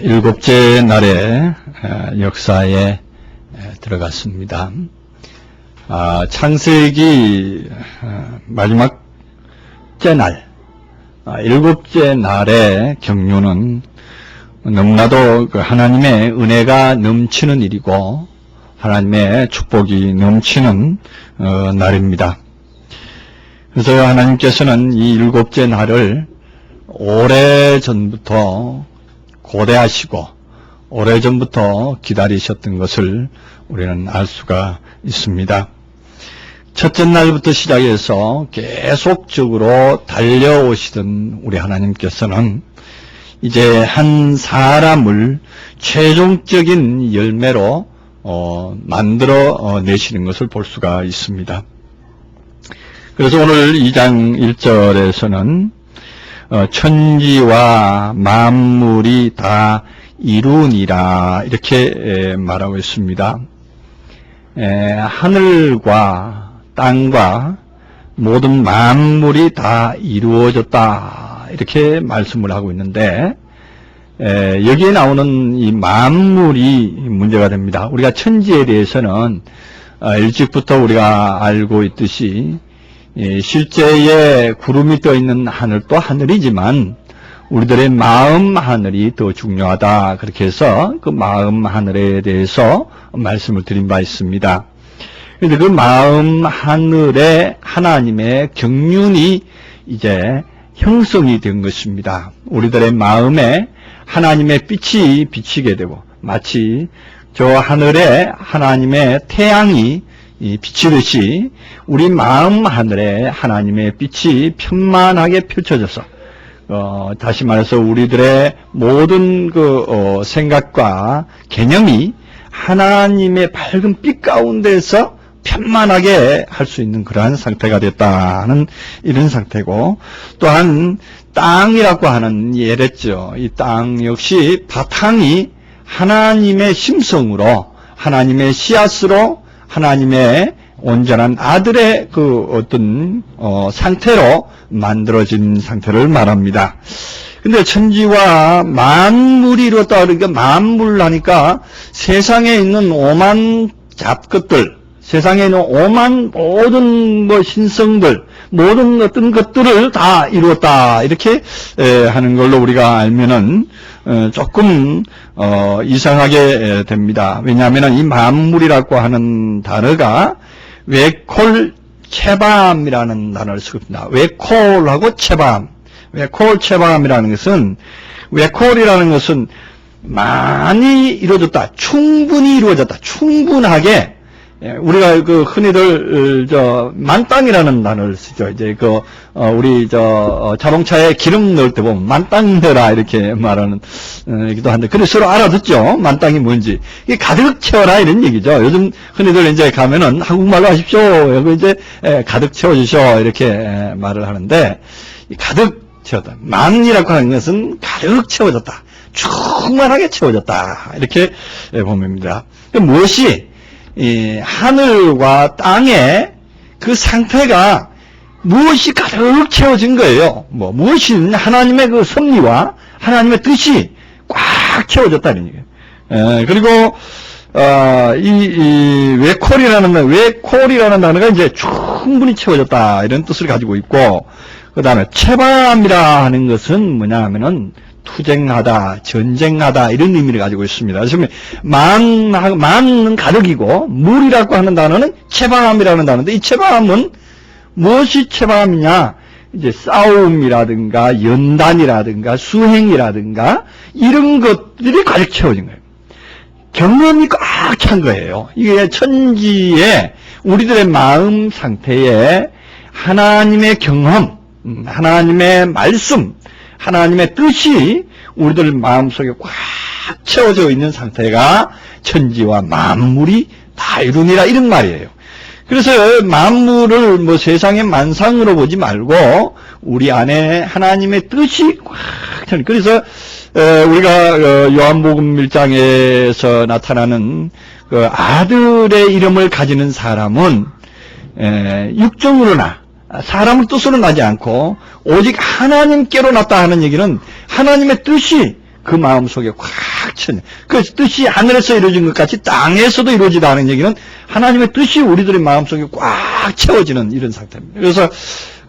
일곱째 날의 역사에 들어갔습니다. 창세기 마지막째 날, 일곱째 날의 경륜은 너무나도 하나님의 은혜가 넘치는 일이고 하나님의 축복이 넘치는 날입니다. 그래서 하나님께서는 이 일곱째 날을 오래전부터 고대하시고 오래전부터 기다리셨던 것을 우리는 알 수가 있습니다. 첫째 날부터 시작해서 계속적으로 달려오시던 우리 하나님께서는 이제 한 사람을 최종적인 열매로 만들어 내시는 것을 볼 수가 있습니다. 그래서 오늘 2장 1절에서는 천지와 만물이 다 이루니라 이렇게 말하고 있습니다. 하늘과 땅과 모든 만물이 다 이루어졌다 이렇게 말씀을 하고 있는데 여기에 나오는 이 만물이 문제가 됩니다. 우리가 천지에 대해서는 일찍부터 우리가 알고 있듯이 실제에 구름이 떠 있는 하늘도 하늘이지만 우리들의 마음 하늘이 더 중요하다. 그렇게 해서 그 마음 하늘에 대해서 말씀을 드린 바 있습니다. 그런데 그 마음 하늘에 하나님의 경륜이 이제 형성이 된 것입니다. 우리들의 마음에 하나님의 빛이 비치게 되고 마치 저 하늘에 하나님의 태양이 비치듯이 우리 마음 하늘에 하나님의 빛이 편만하게 펼쳐져서 다시 말해서 우리들의 모든 생각과 개념이 하나님의 밝은 빛 가운데서 편만하게 할 수 있는 그러한 상태가 됐다는 이런 상태고, 또한 땅이라고 하는 예랬죠. 이 땅 역시 바탕이 하나님의 심성으로 하나님의 씨앗으로 하나님의 온전한 아들의 어떤 상태로 만들어진 상태를 말합니다. 근데 천지와 만물이 이루었다 그러니까 만물 하니까 세상에 있는 오만 잡것들, 세상에 있는 오만 모든 신성들, 모든 어떤 것들을 다 이루었다 이렇게 하는 걸로 우리가 알면은 조금 이상하게 됩니다. 왜냐하면 이 만물이라고 하는 단어가 웨콜 체밤이라는 단어를 쓰고 있습니다. 웨콜하고 체밤, 웨콜 체밤이라는 것은, 웨콜이라는 것은 많이 이루어졌다, 충분히 이루어졌다, 충분하게. 우리가 흔히들 만땅이라는 단어를 쓰죠. 이제 우리 자동차에 기름 넣을 때 보면 만땅 넣어라 이렇게 말하는 얘기도 한데, 그래 서로 알아듣죠. 만땅이 뭔지. 이게 가득 채워라 이런 얘기죠. 요즘 흔히들 이제 가면은 한국말로 하십시오. 여기 이제 가득 채워주셔 이렇게 말을 하는데, 가득 채웠다. 만이라고 하는 것은 가득 채워졌다, 충만하게 채워졌다 이렇게 봅니다. 무엇이 이 하늘과 땅의 그 상태가 무엇이 가득 채워진 거예요. 무엇이 하나님의 그 섭리와 하나님의 뜻이 꽉 채워졌다는 얘기예요. 그리고 이 웨콜이라는 단어가 이제 충분히 채워졌다 이런 뜻을 가지고 있고, 그 다음에 체밤이라 하는 것은 뭐냐 하면은 투쟁하다, 전쟁하다 이런 의미를 가지고 있습니다. 그래서 만은 가득이고 물이라고 하는 단어는 체밤이라는 단어인데, 이 체밤은 무엇이 체밤이냐? 이제 싸움이라든가 연단이라든가 수행이라든가 이런 것들이 가득 채워진 거예요. 경험이 꽉 찬 거예요. 이게 천지에 우리들의 마음 상태에 하나님의 경험, 하나님의 말씀, 하나님의 뜻이 우리들 마음속에 꽉 채워져 있는 상태가 천지와 만물이 다 이루니라 이런 말이에요. 그래서 만물을 세상의 만상으로 보지 말고 우리 안에 하나님의 뜻이 꽉 채워. 그래서 우리가 요한복음 1장에서 나타나는 그 아들의 이름을 가지는 사람은 육정으로나 사람의 뜻으로 나지 않고 오직 하나님께로 났다 하는 얘기는 하나님의 뜻이 그 마음속에 꽉 차는, 그 뜻이 하늘에서 이루어진 것 같이 땅에서도 이루어지다 하는 얘기는 하나님의 뜻이 우리들의 마음속에 꽉 채워지는 이런 상태입니다. 그래서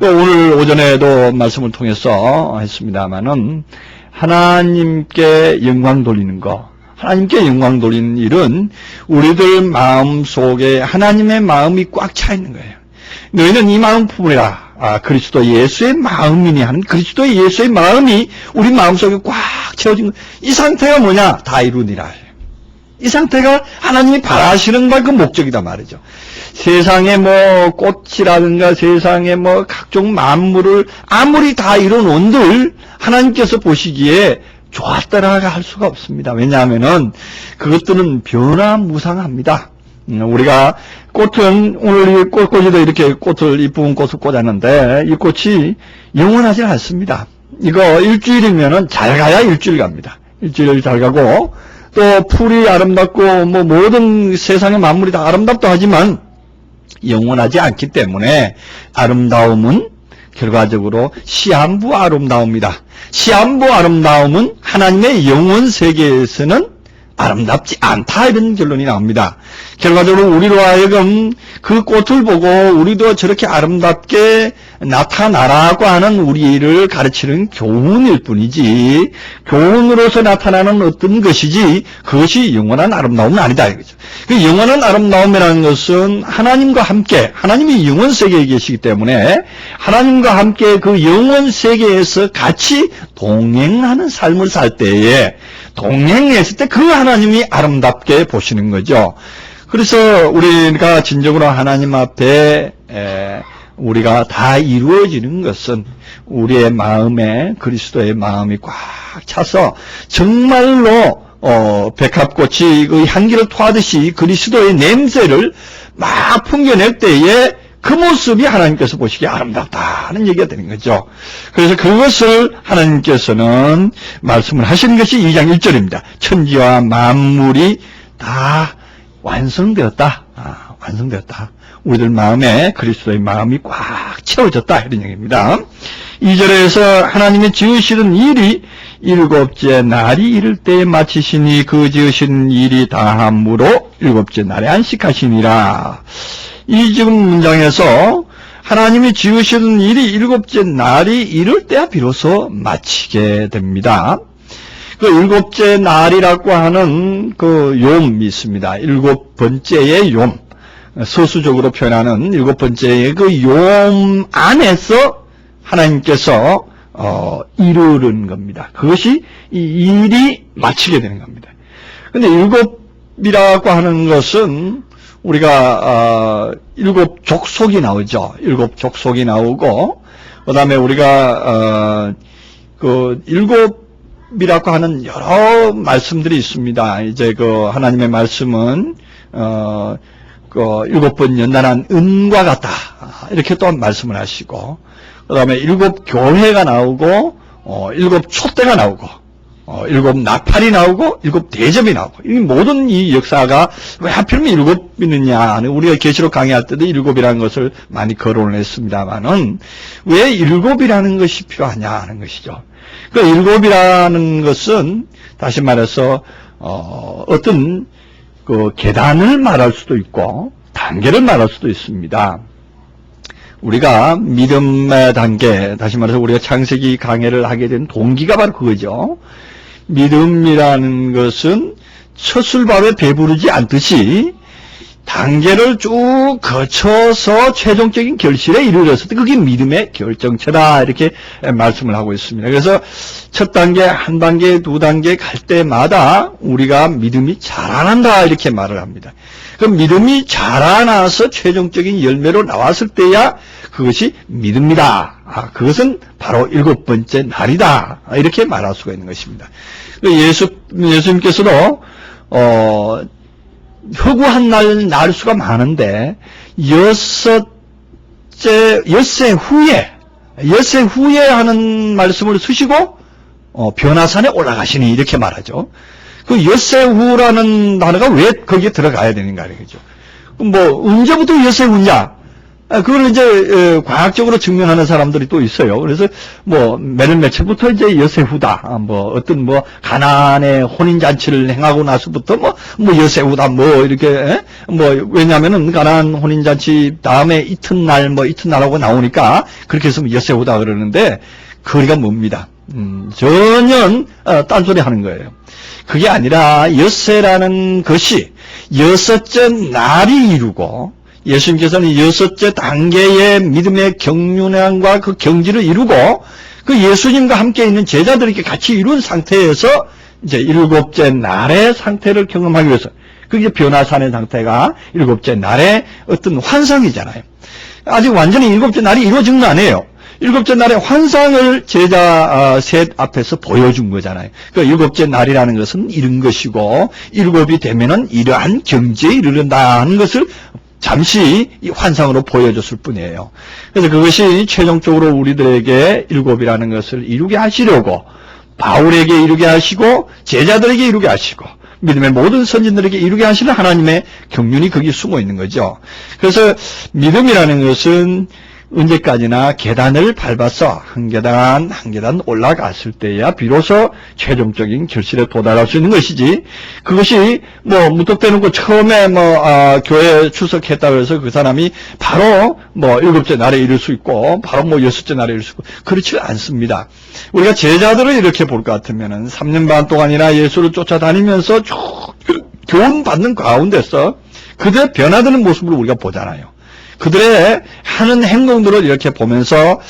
오늘 오전에도 말씀을 통해서 했습니다마는 하나님께 영광 돌리는 거, 하나님께 영광 돌리는 일은 우리들 마음속에 하나님의 마음이 꽉 차 있는 거예요. 너희는 이 마음뿐이라 그리스도 예수의 마음이니 하는 그리스도 예수의 마음이 우리 마음속에 꽉 채워진 것. 이 상태가 뭐냐? 다 이루니라. 이 상태가 하나님이 바라시는 바 그 목적이다 말이죠. 세상에 뭐 꽃이라든가 세상에 뭐 각종 만물을 아무리 다 이뤄놓은들 하나님께서 보시기에 좋았다라고 할 수가 없습니다. 왜냐하면은 그것들은 변화무상합니다. 우리가 꽃은 오늘 이 꽃꽂이도 이렇게 꽃을 이쁜 꽃을 꽂았는데 이 꽃이 영원하지 않습니다. 이거 일주일이면은 잘 가야 일주일 갑니다. 일주일 잘 가고 또 풀이 아름답고 뭐 모든 세상의 만물이 다 아름답다 하지만 영원하지 않기 때문에 아름다움은 결과적으로 시한부 아름다움이다. 시한부 아름다움은 하나님의 영원 세계에서는 아름답지 않다 이런 결론이 나옵니다. 결과적으로 우리로 하여금 그 꽃을 보고 우리도 저렇게 아름답게 나타나라고 하는 우리를 가르치는 교훈일 뿐이지 교훈으로서 나타나는 어떤 것이지 그것이 영원한 아름다움은 아니다 이거죠. 그 영원한 아름다움이라는 것은 하나님과 함께 하나님이 영원 세계에 계시기 때문에 하나님과 함께 그 영원 세계에서 같이 동행하는 삶을 살 때에 동행했을 때 그 하나님이 아름답게 보시는 거죠. 그래서 우리가 진정으로 하나님 앞에 우리가 다 이루어지는 것은 우리의 마음에 그리스도의 마음이 꽉 차서 정말로 백합꽃이 그 향기를 토하듯이 그리스도의 냄새를 막 풍겨낼 때에 그 모습이 하나님께서 보시기에 아름답다는 얘기가 되는 거죠. 그래서 그것을 하나님께서는 말씀을 하시는 것이 2장 1절입니다. 천지와 만물이 다 완성되었다. 완성되었다. 우리들 마음에 그리스도의 마음이 꽉 채워졌다. 이런 얘기입니다. 2절에서 하나님의 지으시는 일이 일곱째 날이 이를 때에 마치시니 그 지으신 일이 다함으로 일곱째 날에 안식하시니라. 이 지금 문장에서 하나님이 지으시는 일이 일곱째 날이 이를 때야 비로소 마치게 됩니다. 그 일곱째 날이라고 하는 그 욤이 있습니다. 일곱 번째의 욤. 서수적으로 표현하는 일곱 번째의 그 욤 안에서 하나님께서 이루는 겁니다. 그것이 이 일이 마치게 되는 겁니다. 근데 일곱이라고 하는 것은 우리가 일곱 족속이 나오죠. 일곱 족속이 나오고 그다음에 우리가 그 일곱이라고 하는 여러 말씀들이 있습니다. 이제 그 하나님의 말씀은 그 일곱 번 연단한 은과 같다 이렇게 또 말씀을 하시고 그다음에 일곱 교회가 나오고 일곱 촛대가 나오고 일곱 나팔이 나오고 일곱 대접이 나오고 이 모든 이 역사가 왜 하필이면 일곱이느냐 우리가 계시록 강의할 때도 일곱이라는 것을 많이 거론을 했습니다만은 왜 일곱이라는 것이 필요하냐 하는 것이죠. 그 일곱이라는 것은 다시 말해서 어떤 그 계단을 말할 수도 있고 단계를 말할 수도 있습니다. 우리가 믿음의 단계, 다시 말해서 우리가 창세기 강해를 하게 된 동기가 바로 그거죠. 믿음이라는 것은 첫술밥에 배부르지 않듯이 단계를 쭉 거쳐서 최종적인 결실에 이르렀을 때 그게 믿음의 결정체다 이렇게 말씀을 하고 있습니다. 그래서 첫 단계, 한 단계, 두 단계 갈 때마다 우리가 믿음이 자라난다 이렇게 말을 합니다. 그 믿음이 자라나서 최종적인 열매로 나왔을 때야 그것이 믿음이다. 그것은 바로 일곱 번째 날이다. 이렇게 말할 수가 있는 것입니다. 예수님께서도 허구한 날수가 많은데 엿새 후에 하는 말씀을 쓰시고 변화산에 올라가시니 이렇게 말하죠. 그 엿새 후라는 단어가 왜 거기에 들어가야 되는가 이거죠. 뭐 언제부터 엿새 후냐? 그걸 이제 과학적으로 증명하는 사람들이 또 있어요. 그래서 뭐 몇월 며칠부터 이제 여세후다, 뭐 어떤 뭐 가나안의 혼인 잔치를 행하고 나서부터 뭐 여세후다, 뭐 이렇게 뭐 왜냐하면은 가나안 혼인 잔치 다음에 이튿날 뭐 이튿날하고 나오니까 그렇게 해서 여세후다 그러는데 거리가 멉니다. 전혀 딴소리 하는 거예요. 그게 아니라 엿새라는 것이 여섯째 날이 이루고 예수님께서는 여섯째 단계의 믿음의 경륜과 그 경지를 이루고 그 예수님과 함께 있는 제자들에게 같이 이룬 상태에서 이제 일곱째 날의 상태를 경험하기 위해서 그게 변화산의 상태가 일곱째 날의 어떤 환상이잖아요. 아직 완전히 일곱째 날이 이루어진 건 아니에요. 일곱째 날의 환상을 제자 셋 앞에서 보여준 거잖아요. 그 일곱째 날이라는 것은 이런 것이고 일곱이 되면은 이러한 경지에 이르른다는 것을 잠시 이 환상으로 보여줬을 뿐이에요. 그래서 그것이 최종적으로 우리들에게 일곱이라는 것을 이루게 하시려고 바울에게 이루게 하시고 제자들에게 이루게 하시고 믿음의 모든 선진들에게 이루게 하시는 하나님의 경륜이 거기 숨어 있는 거죠. 그래서 믿음이라는 것은 언제까지나 계단을 밟아서 한 계단 한 계단 올라갔을 때야 비로소 최종적인 결실에 도달할 수 있는 것이지, 그것이 뭐 무턱대는 거 처음에 교회에 출석했다고 해서 그 사람이 바로 일곱째 날에 이룰 수 있고 바로 여섯째 날에 이룰 수 있고 그렇지 않습니다. 우리가 제자들을 이렇게 볼 것 같으면은 3년 반 동안이나 예수를 쫓아다니면서 교훈 받는 가운데서 그들의 변화되는 모습을 우리가 보잖아요. 그들의 하는 행동들을 이렇게 보면서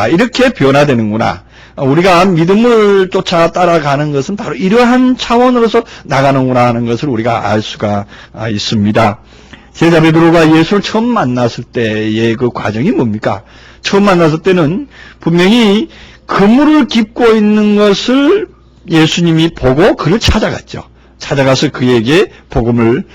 이렇게 변화되는구나. 우리가 믿음을 쫓아 따라가는 것은 바로 이러한 차원으로서 나가는구나 하는 것을 우리가 알 수가 있습니다. 제자 베드로가 예수를 처음 만났을 때의 그 과정이 뭡니까? 처음 만났을 때는 분명히 그물을 깁고 있는 것을 예수님이 보고 그를 찾아갔죠. 찾아가서 그에게 복음을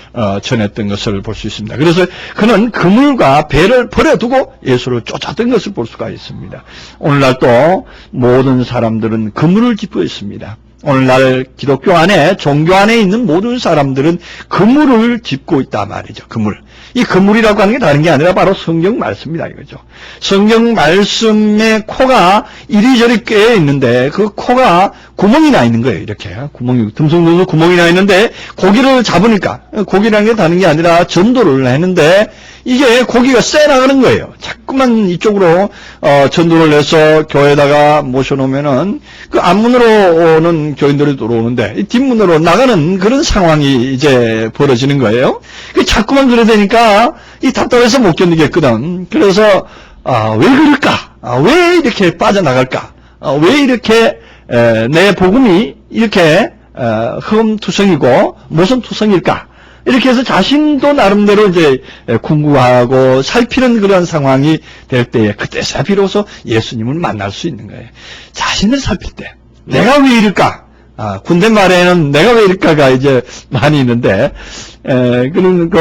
전했던 것을 볼 수 있습니다. 그래서 그는 그물과 배를 버려두고 예수를 쫓았던 것을 볼 수가 있습니다. 오늘날도 모든 사람들은 그물을 짚고 있습니다. 오늘날 기독교 안에, 종교 안에 있는 모든 사람들은 그물을 짚고 있단 말이죠. 그물. 이 그물이라고 하는 게 다른 게 아니라 바로 성경 말씀이다 이거죠. 성경 말씀의 코가 이리저리 꽤 있는데 그 코가 구멍이 나 있는 거예요. 이렇게 구멍이, 듬성듬성 구멍이 나 있는데 고기를 잡으니까, 고기라는 게 다른 게 아니라 전도를 했는데 이게 고기가 쎄 나가는 거예요. 자꾸만 이쪽으로 전도를 해서 교회에다가 모셔놓으면은 그 앞문으로 오는 교인들이 들어오는데 이 뒷문으로 나가는 그런 상황이 이제 벌어지는 거예요. 자꾸만 그래 되니까 이 답답해서 못 견디겠거든. 그래서 왜 그럴까? 왜 이렇게 빠져나갈까? 왜 이렇게 내 복음이 이렇게 흠투성이고 무슨 투성일까? 이렇게 해서 자신도 나름대로 이제 궁구하고 살피는 그런 상황이 될 때에 그때서 비로소 예수님을 만날 수 있는 거예요. 자신을 살필 때 내가 왜 이럴까? 군대 말에는 내가 왜 이럴까가 이제 많이 있는데, 그런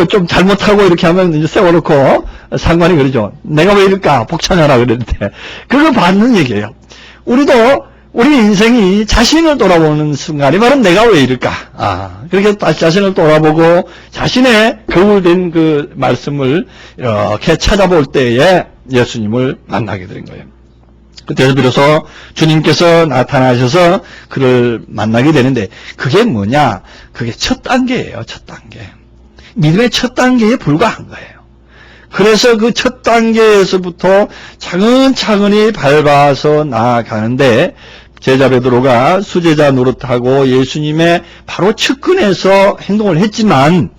좀 잘못하고 이렇게 하면 이제 세워놓고 상관이 그러죠. 내가 왜 이럴까? 복창하라 그랬는데, 그거 받는 얘기예요. 우리도 우리 인생이 자신을 돌아보는 순간이 바로 내가 왜 이럴까? 그렇게 다시 자신을 돌아보고 자신의 거울된 그 말씀을 이렇게 찾아볼 때에 예수님을 만나게 된 거예요. 그때서 비로소 주님께서 나타나셔서 그를 만나게 되는데 그게 뭐냐? 그게 첫 단계예요. 첫 단계. 믿음의 첫 단계에 불과한 거예요. 그래서 그 첫 단계에서부터 차근차근히 밟아서 나아가는데 제자 베드로가 수제자 노릇하고 예수님의 바로 측근에서 행동을 했지만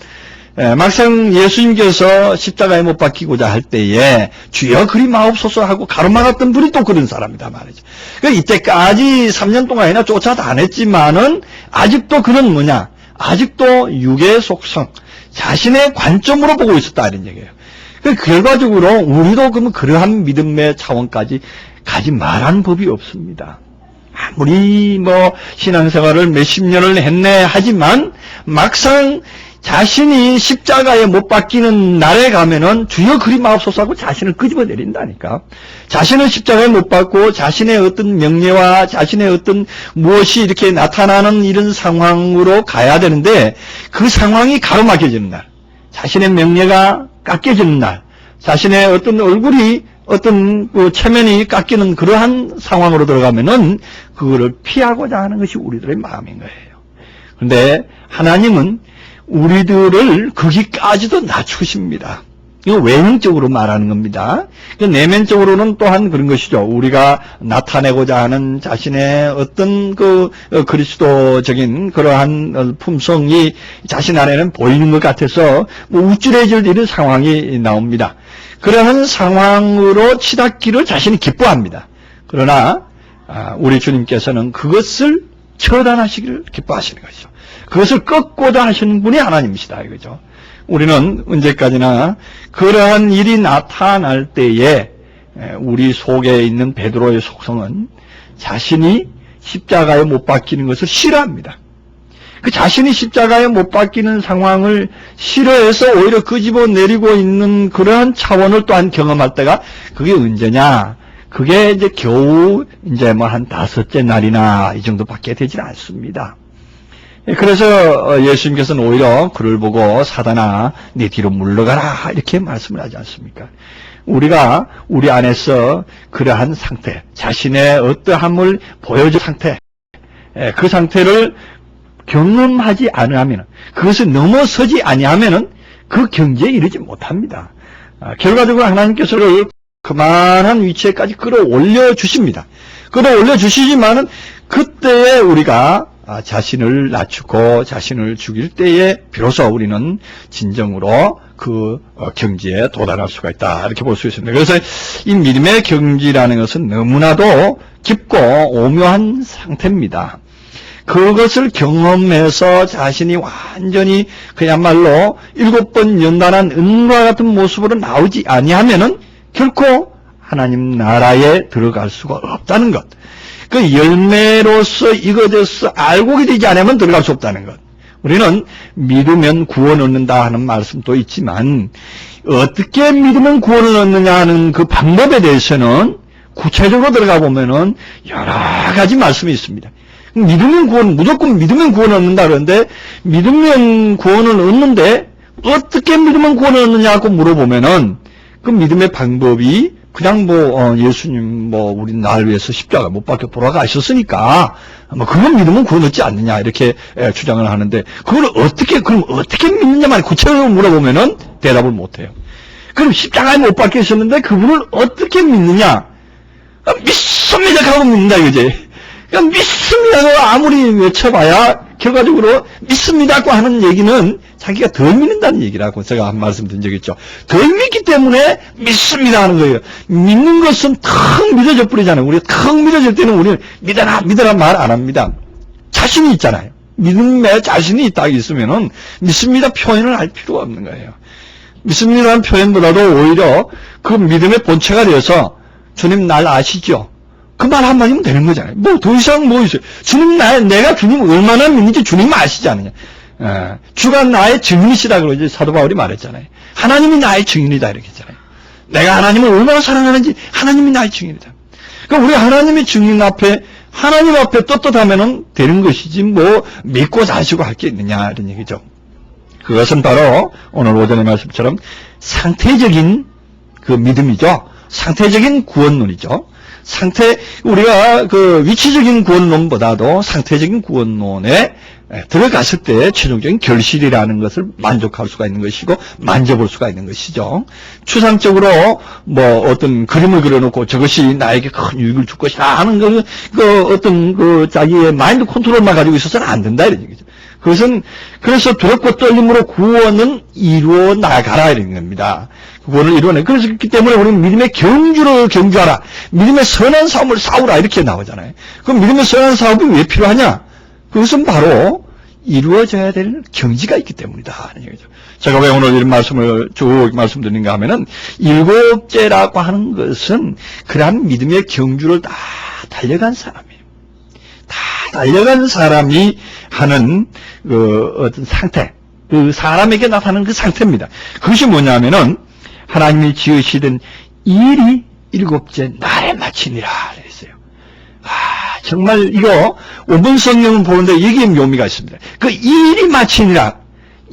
막상 예수님께서 십자가에 못 박히고자 할 때에 주여 그리 마옵소서 하고 가로막았던 분이 또 그런 사람이다 말이죠. 그러니까 이때까지 3년 동안이나 쫓아다녔지만은 아직도 그는 뭐냐? 아직도 육의 속성, 자신의 관점으로 보고 있었다 이런 얘기예요. 결과적으로 우리도 그러면 그러한 믿음의 차원까지 가지 말라는 법이 없습니다. 아무리 신앙생활을 몇십 년을 했네 하지만 막상 자신이 십자가에 못 박히는 날에 가면은 주여 그리 마옵소서 하고 자신을 끄집어 내린다니까. 자신은 십자가에 못 박고 자신의 어떤 명예와 자신의 어떤 무엇이 이렇게 나타나는 이런 상황으로 가야 되는데 그 상황이 가로막혀지는 날, 자신의 명예가 깎여지는 날, 자신의 어떤 얼굴이 어떤 그 체면이 깎이는 그러한 상황으로 들어가면은 그거를 피하고자 하는 것이 우리들의 마음인 거예요. 그런데 하나님은 우리들을 거기까지도 낮추십니다. 이거 외형적으로 말하는 겁니다. 내면적으로는 또한 그런 것이죠. 우리가 나타내고자 하는 자신의 어떤 그 그리스도적인 그러한 품성이 자신 안에는 보이는 것 같아서 우쭐해질 이런 상황이 나옵니다. 그러한 상황으로 치닫기를 자신이 기뻐합니다. 그러나 우리 주님께서는 그것을 처단하시기를 기뻐하시는 것이죠. 그것을 꺾고자 하시는 분이 하나님이시다 이거죠. 우리는 언제까지나 그러한 일이 나타날 때에 우리 속에 있는 베드로의 속성은 자신이 십자가에 못 박히는 것을 싫어합니다. 그 자신이 십자가에 못 박히는 상황을 싫어해서 오히려 끄집어내리고 있는 그러한 차원을 또한 경험할 때가 그게 언제냐? 그게 이제 겨우 이제 뭐 한 5째 날이나 이 정도밖에 되질 않습니다. 그래서 예수님께서는 오히려 그를 보고 사단아 네 뒤로 물러가라 이렇게 말씀을 하지 않습니까? 우리가 우리 안에서 그러한 상태, 자신의 어떠함을 보여줄 상태, 그 상태를 경험하지 않으면, 그것을 넘어서지 아니하면은 그 경지에 이르지 못합니다. 결과적으로 하나님께서 그만한 위치에까지 끌어올려 주십니다. 끌어올려 주시지만은 그때에 우리가 자신을 낮추고 자신을 죽일 때에 비로소 우리는 진정으로 그 경지에 도달할 수가 있다 이렇게 볼 수 있습니다. 그래서 이 믿음의 경지라는 것은 너무나도 깊고 오묘한 상태입니다. 그것을 경험해서 자신이 완전히 그야말로 7번 연단한 은과 같은 모습으로 나오지 아니하면은 결코 하나님 나라에 들어갈 수가 없다는 것. 그 열매로서 익어져서 알곡이 되지 않으면 들어갈 수 없다는 것. 우리는 믿으면 구원 얻는다 하는 말씀도 있지만 어떻게 믿으면 구원을 얻느냐 하는 그 방법에 대해서는 구체적으로 들어가 보면은 여러 가지 말씀이 있습니다. 믿으면 구원, 무조건 믿으면 구원을 얻는다 그러는데 믿으면 구원을 얻는데 어떻게 믿으면 구원을 얻느냐고 물어보면은 그 믿음의 방법이 그냥 예수님 우리 날 위해서 십자가 못 박혀 돌아가셨으니까 그건 믿으면 구원 얻지 않느냐 이렇게 주장을 하는데 그걸 그럼 어떻게 믿느냐만 구체적으로 물어보면은 대답을 못 해요. 그럼 십자가에 못 박히셨는데 그분을 어떻게 믿느냐? 믿습니다 하고 믿는다 이거지. 그러니까 믿습니다고 아무리 외쳐봐야 결과적으로 믿습니다고 하는 얘기는 자기가 덜 믿는다는 얘기라고 제가 한 말씀 드린 적이 있죠. 덜 믿기 때문에 믿습니다 하는 거예요. 믿는 것은 턱 믿어져 버리잖아요. 우리가 턱 믿어질 때는 우리는 믿어라 말 안 합니다. 자신이 있잖아요. 믿음에 자신이 딱 있으면은 믿습니다 표현을 할 필요가 없는 거예요. 믿습니다라는 표현보다도 오히려 그 믿음의 본체가 되어서 주님 날 아시죠? 그 말 한마디면 되는 거잖아요. 더 이상 뭐 있어요. 주님 내가 주님 얼마나 믿는지 주님 아시지 않느냐. 주가 나의 증인이시라고 이제 사도 바울이 말했잖아요. 하나님이 나의 증인이다 이렇게 했잖아요. 내가 하나님을 얼마나 사랑하는지 하나님이 나의 증인이다. 그러니까 우리 하나님의 증인 앞에 하나님 앞에 떳떳하면은 되는 것이지 믿고 자시고 할 게 있느냐 이런 얘기죠. 그것은 바로 오늘 오전의 말씀처럼 상태적인 그 믿음이죠. 상태적인 구원론이죠. 우리가 그 위치적인 구원론보다도 상태적인 구원론에 들어갔을 때 최종적인 결실이라는 것을 만족할 수가 있는 것이고 만져볼 수가 있는 것이죠. 추상적으로 어떤 그림을 그려놓고 저것이 나에게 큰 유익을 줄 것이다 하는 어떤 자기의 마인드 컨트롤만 가지고 있어서는 안 된다 이런 얘기죠. 그것은 그래서 두렵고 떨림으로 구원은 이루어 나가라 이런 겁니다. 구원을 이루어내. 그래서 그렇기 때문에 우리는 믿음의 경주를 경주하라. 믿음의 선한 싸움을 싸우라 이렇게 나오잖아요. 그럼 믿음의 선한 싸움이 왜 필요하냐? 그것은 바로 이루어져야 될 경지가 있기 때문이다 하는 얘기죠. 제가 왜 오늘 이런 말씀을 쭉 말씀드리는가 하면은 7제라고 하는 것은 그러한 믿음의 경주를 다 달려간 사람이에요. 다 달려간 사람이 하는 어떤 상태, 그 사람에게 나타나는 그 상태입니다. 그것이 뭐냐면은 하나님이 지으시던 일이 7째 날에 마치니라 그랬어요. 정말 이거 원문 성경을 보는데 여기에 묘미가 있습니다. 그 일이 마치니라.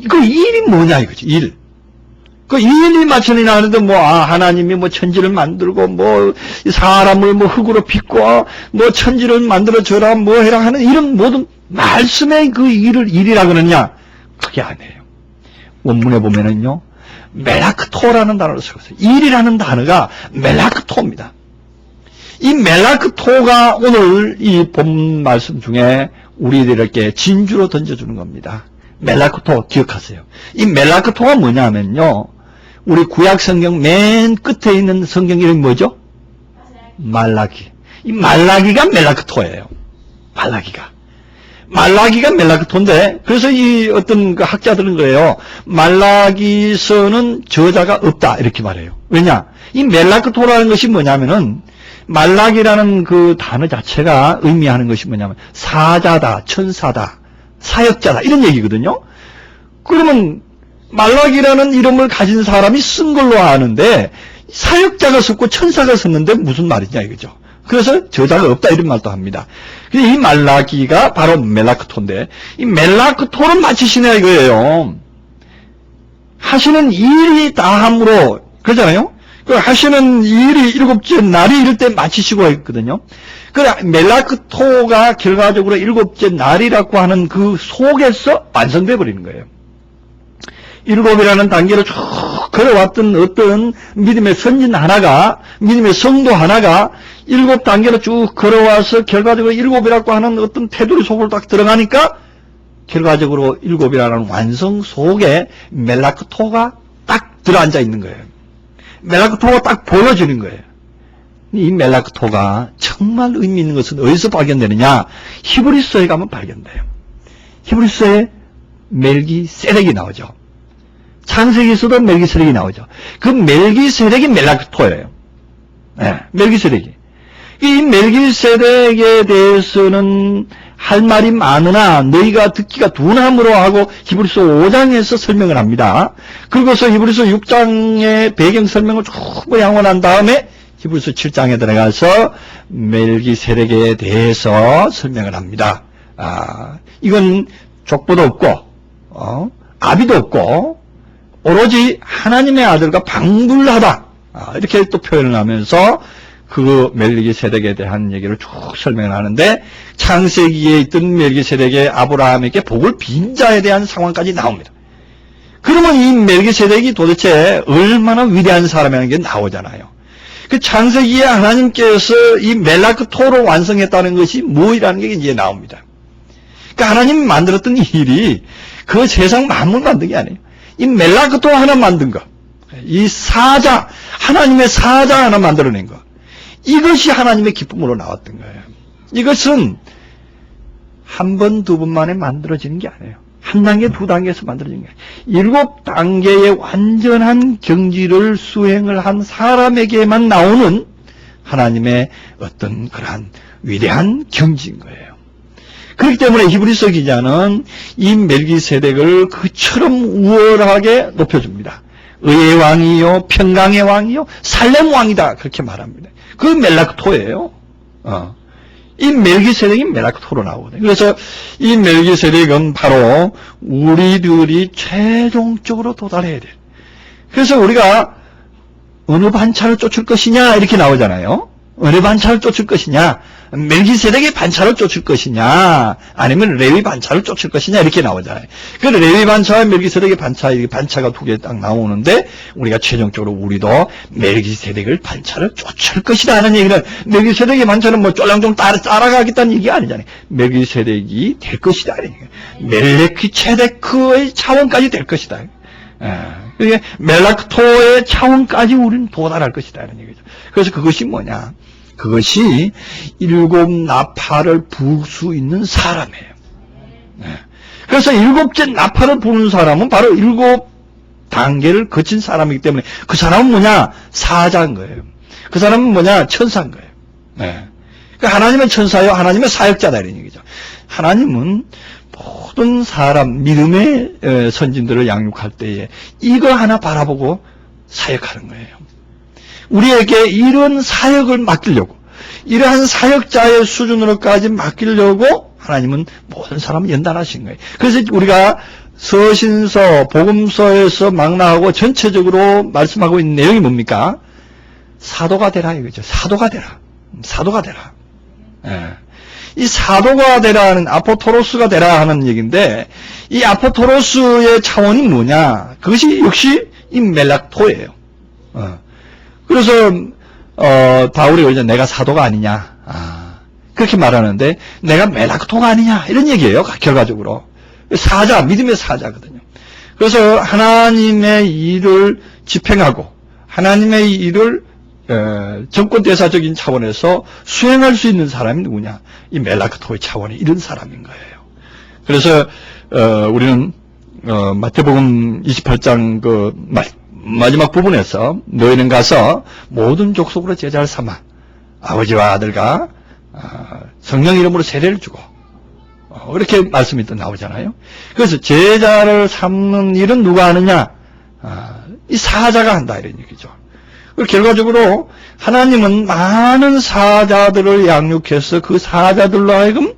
그 일이 뭐냐 이거지. 일. 그 일이 마천이나 하는데 하나님이 천지를 만들고 사람을 흙으로 빚고 천지를 만들어 줘라 해라 하는 이런 모든 말씀의 그 일이라 그러냐? 그게 아니에요. 원문에 보면은요, 멜라크토라는 단어를 쓰고 있어요. 일이라는 단어가 멜라크토입니다. 이 멜라크토가 오늘 이 본 말씀 중에 우리들에게 진주로 던져주는 겁니다. 멜라크토 기억하세요. 이 멜라크토가 뭐냐면요, 우리 구약 성경 맨 끝에 있는 성경 이름이 뭐죠? 말라기. 이 말라기가 멜라크토예요. 말라기가 멜라크토인데, 그래서 이 어떤 그 학자들은 그래요. 말라기서는 저자가 없다 이렇게 말해요. 왜냐? 이 멜라크토라는 것이 뭐냐면은 말라기라는 그 단어 자체가 의미하는 것이 뭐냐면 사자다, 천사다, 사역자다 이런 얘기거든요. 그러면 말라기라는 이름을 가진 사람이 쓴 걸로 아는데 사역자가 썼고 천사가 썼는데 무슨 말이냐 이거죠. 그래서 저자가 없다 이런 말도 합니다. 이 말라기가 바로 멜라크토인데 이 멜라크토를 마치시냐 이거예요. 하시는 일이 다함으로 그러잖아요. 그 하시는 일이 일곱째 날이 이럴 때 마치시고 있거든요. 그 멜라크토가 결과적으로 일곱째 날이라고 하는 그 속에서 완성돼 버리는 거예요. 일곱이라는 단계로 쭉 걸어왔던 어떤 믿음의 선진 하나가, 믿음의 성도 하나가 일곱 단계로 쭉 걸어와서 결과적으로 일곱이라고 하는 어떤 테두리 속으로 딱 들어가니까 결과적으로 일곱이라는 완성 속에 멜라크토가 딱 들어앉아 있는 거예요. 멜라크토가 딱 보여지는 거예요. 이 멜라크토가 정말 의미 있는 것은 어디서 발견되느냐? 히브리서에 가면 발견돼요. 히브리서에 멜기세덱이 나오죠. 창세기에서도 멜기세덱이 나오죠. 그 멜기세덱이 멜라크토예요. 네, 멜기세덱이. 이 멜기세덱에 대해서는 할 말이 많으나 너희가 듣기가 둔함으로 하고 히브리서 5장에서 설명을 합니다. 그리고서 히브리서 6장의 배경 설명을 조금 양원한 다음에 히브리서 7장에 들어가서 멜기세덱에 대해서 설명을 합니다. 이건 족보도 없고 아비도 없고 오로지 하나님의 아들과 방불하다 이렇게 또 표현을 하면서 그 멜기세덱에 대한 얘기를 쭉 설명을 하는데 창세기에 있던 멜기세덱의 아브라함에게 복을 빈 자에 대한 상황까지 나옵니다. 그러면 이 멜기세덱이 도대체 얼마나 위대한 사람이라는 게 나오잖아요. 그 창세기에 하나님께서 이 멜라크토로 완성했다는 것이 무엇이라는 게 이제 나옵니다. 그러니까 하나님이 만들었던 일이 그 세상 만물 만든 게 아니에요. 이 멜라크토 하나 만든 거, 이 사자, 하나님의 사자 하나 만들어낸 거, 이것이 하나님의 기쁨으로 나왔던 거예요. 이것은 한 번, 두 번 만에 만들어지는 게 아니에요. 한 단계, 두 단계에서 만들어지는 게 아니에요. 7단계의 완전한 경지를 수행을 한 사람에게만 나오는 하나님의 어떤 그러한 위대한 경지인 거예요. 그렇기 때문에 히브리서 기자는 이 멜기세덱을 그처럼 우월하게 높여줍니다. 의의 왕이요, 평강의 왕이요, 살렘 왕이다 그렇게 말합니다. 그 멜라크토예요. 이 멜기세덱이 멜라크토로 나오거든요. 그래서 이 멜기세덱은 바로 우리들이 최종적으로 도달해야 돼요. 그래서 우리가 어느 반차를 쫓을 것이냐 이렇게 나오잖아요. 어느 반차를 쫓을 것이냐, 멜기세덱의 반차를 쫓을 것이냐, 아니면 레위 반차를 쫓을 것이냐 이렇게 나오잖아요. 그 레위 반차와 멜기세덱의 반차, 이게 반차가 두 개 딱 나오는데 우리가 최종적으로 우리도 멜기세덱을 반차를 쫓을 것이다 하는 얘기는 멜기세덱의 반차는 쫄랑쫄랑 따라가겠다는 얘기가 아니잖아요. 멜기세덱이 될 것이다 하는 얘기예요. 멜키체데크의 차원까지 될 것이다. 그게 멜라크토의 차원까지 우리는 도달할 것이다 이런 얘기죠. 그래서 그것이 뭐냐? 그것이 7 나팔을 불 수 있는 사람이에요. 그래서 7째 나팔을 부는 사람은 바로 7단계를 거친 사람이기 때문에 그 사람은 뭐냐? 사자인 거예요. 그 사람은 뭐냐? 천사인 거예요. 그러니까 하나님은 천사요, 하나님은 사역자다 이런 얘기죠. 하나님은 모든 사람, 믿음의 선진들을 양육할 때에 이거 하나 바라보고 사역하는 거예요. 우리에게 이런 사역을 맡기려고, 이러한 사역자의 수준으로까지 맡기려고 하나님은 모든 사람을 연단하신 거예요. 그래서 우리가 서신서, 복음서에서 막 나오고 전체적으로 말씀하고 있는 내용이 뭡니까? 사도가 되라 이거죠. 사도가 되라. 사도가 되라. 예. 이 사도가 되라는, 아포토로스가 되라 하는 얘기인데, 이 아포토로스의 차원이 뭐냐? 그것이 역시 이 멜락토예요. 그래서 바울이 이제 내가 사도가 아니냐, 그렇게 말하는데 내가 멜락토가 아니냐 이런 얘기예요. 결과적으로 사자, 믿음의 사자거든요. 그래서 하나님의 일을 집행하고 하나님의 일을 정권대사적인 차원에서 수행할 수 있는 사람이 누구냐? 이 멜락토의 차원이 이런 사람인 거예요. 그래서 우리는 마태복음 28장 그 마지막 부분에서 너희는 가서 모든 족속으로 제자를 삼아 아버지와 아들과 성령 이름으로 세례를 주고 이렇게 말씀이 또 나오잖아요. 그래서 제자를 삼는 일은 누가 하느냐? 이 사자가 한다 이런 얘기죠. 결과적으로 하나님은 많은 사자들을 양육해서 그 사자들로 하여금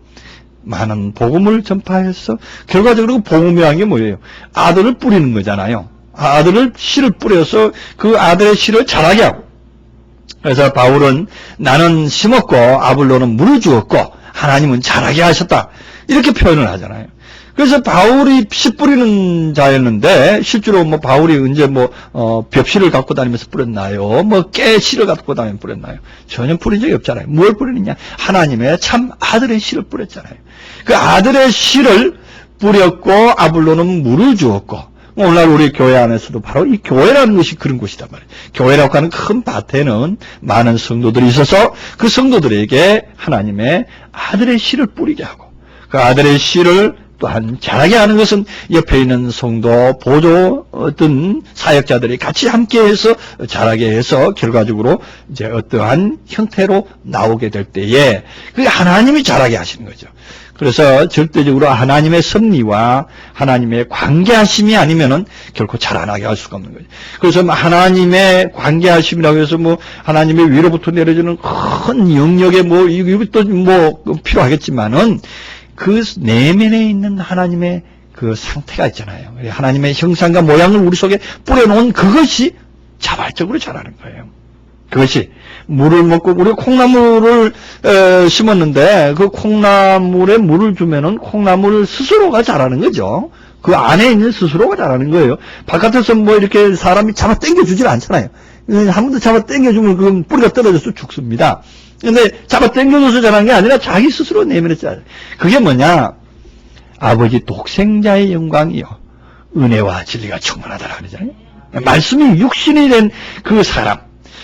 많은 복음을 전파해서 결과적으로 복음이라는 게 뭐예요? 아들을 뿌리는 거잖아요. 아들을 씨를 뿌려서 그 아들의 씨를 자라게 하고. 그래서 바울은 나는 심었고 아볼로는 물을 주었고 하나님은 자라게 하셨다 이렇게 표현을 하잖아요. 그래서 바울이 씨 뿌리는 자였는데 실제로 뭐 바울이 언제 벽씨를 갖고 다니면서 뿌렸나요? 깨 씨를 갖고 다니면서 뿌렸나요? 전혀 뿌린 적이 없잖아요. 뭘 뿌리느냐? 하나님의 참 아들의 씨를 뿌렸잖아요. 그 아들의 씨를 뿌렸고 아볼로는 물을 주었고 오늘날 우리 교회 안에서도 바로 이 교회라는 것이 그런 곳이단 말이에요. 교회라고 하는 큰 밭에는 많은 성도들이 있어서 그 성도들에게 하나님의 아들의 씨를 뿌리게 하고 그 아들의 씨를 또한 자라게 하는 것은 옆에 있는 성도, 보조 어떤 사역자들이 같이 함께해서 자라게 해서 결과적으로 이제 어떠한 형태로 나오게 될 때에 그게 하나님이 자라게 하시는 거죠. 그래서 절대적으로 하나님의 섭리와 하나님의 관계하심이 아니면은 결코 자라나게 할 수가 없는 거죠. 그래서 하나님의 관계하심이라고 해서 하나님의 위로부터 내려지는 큰 영역에 이것도 필요하겠지만은 그 내면에 있는 하나님의 그 상태가 있잖아요. 하나님의 형상과 모양을 우리 속에 뿌려놓은 그것이 자발적으로 자라는 거예요. 그것이 물을 먹고 우리가 콩나물을 심었는데 그 콩나물에 물을 주면은 콩나물 스스로가 자라는 거죠. 그 안에 있는 스스로가 자라는 거예요. 바깥에서 이렇게 사람이 잡아 당겨주질 않잖아요. 한 번도 잡아 당겨주면 그 뿌리가 떨어져서 죽습니다. 근데 잡아 당겨줘서 자라는 게 아니라 자기 스스로 내면에 자라요. 그게 뭐냐? 아버지 독생자의 영광이요 은혜와 진리가 충만하다라고 그러잖아요. 말씀이 육신이 된 그 사람,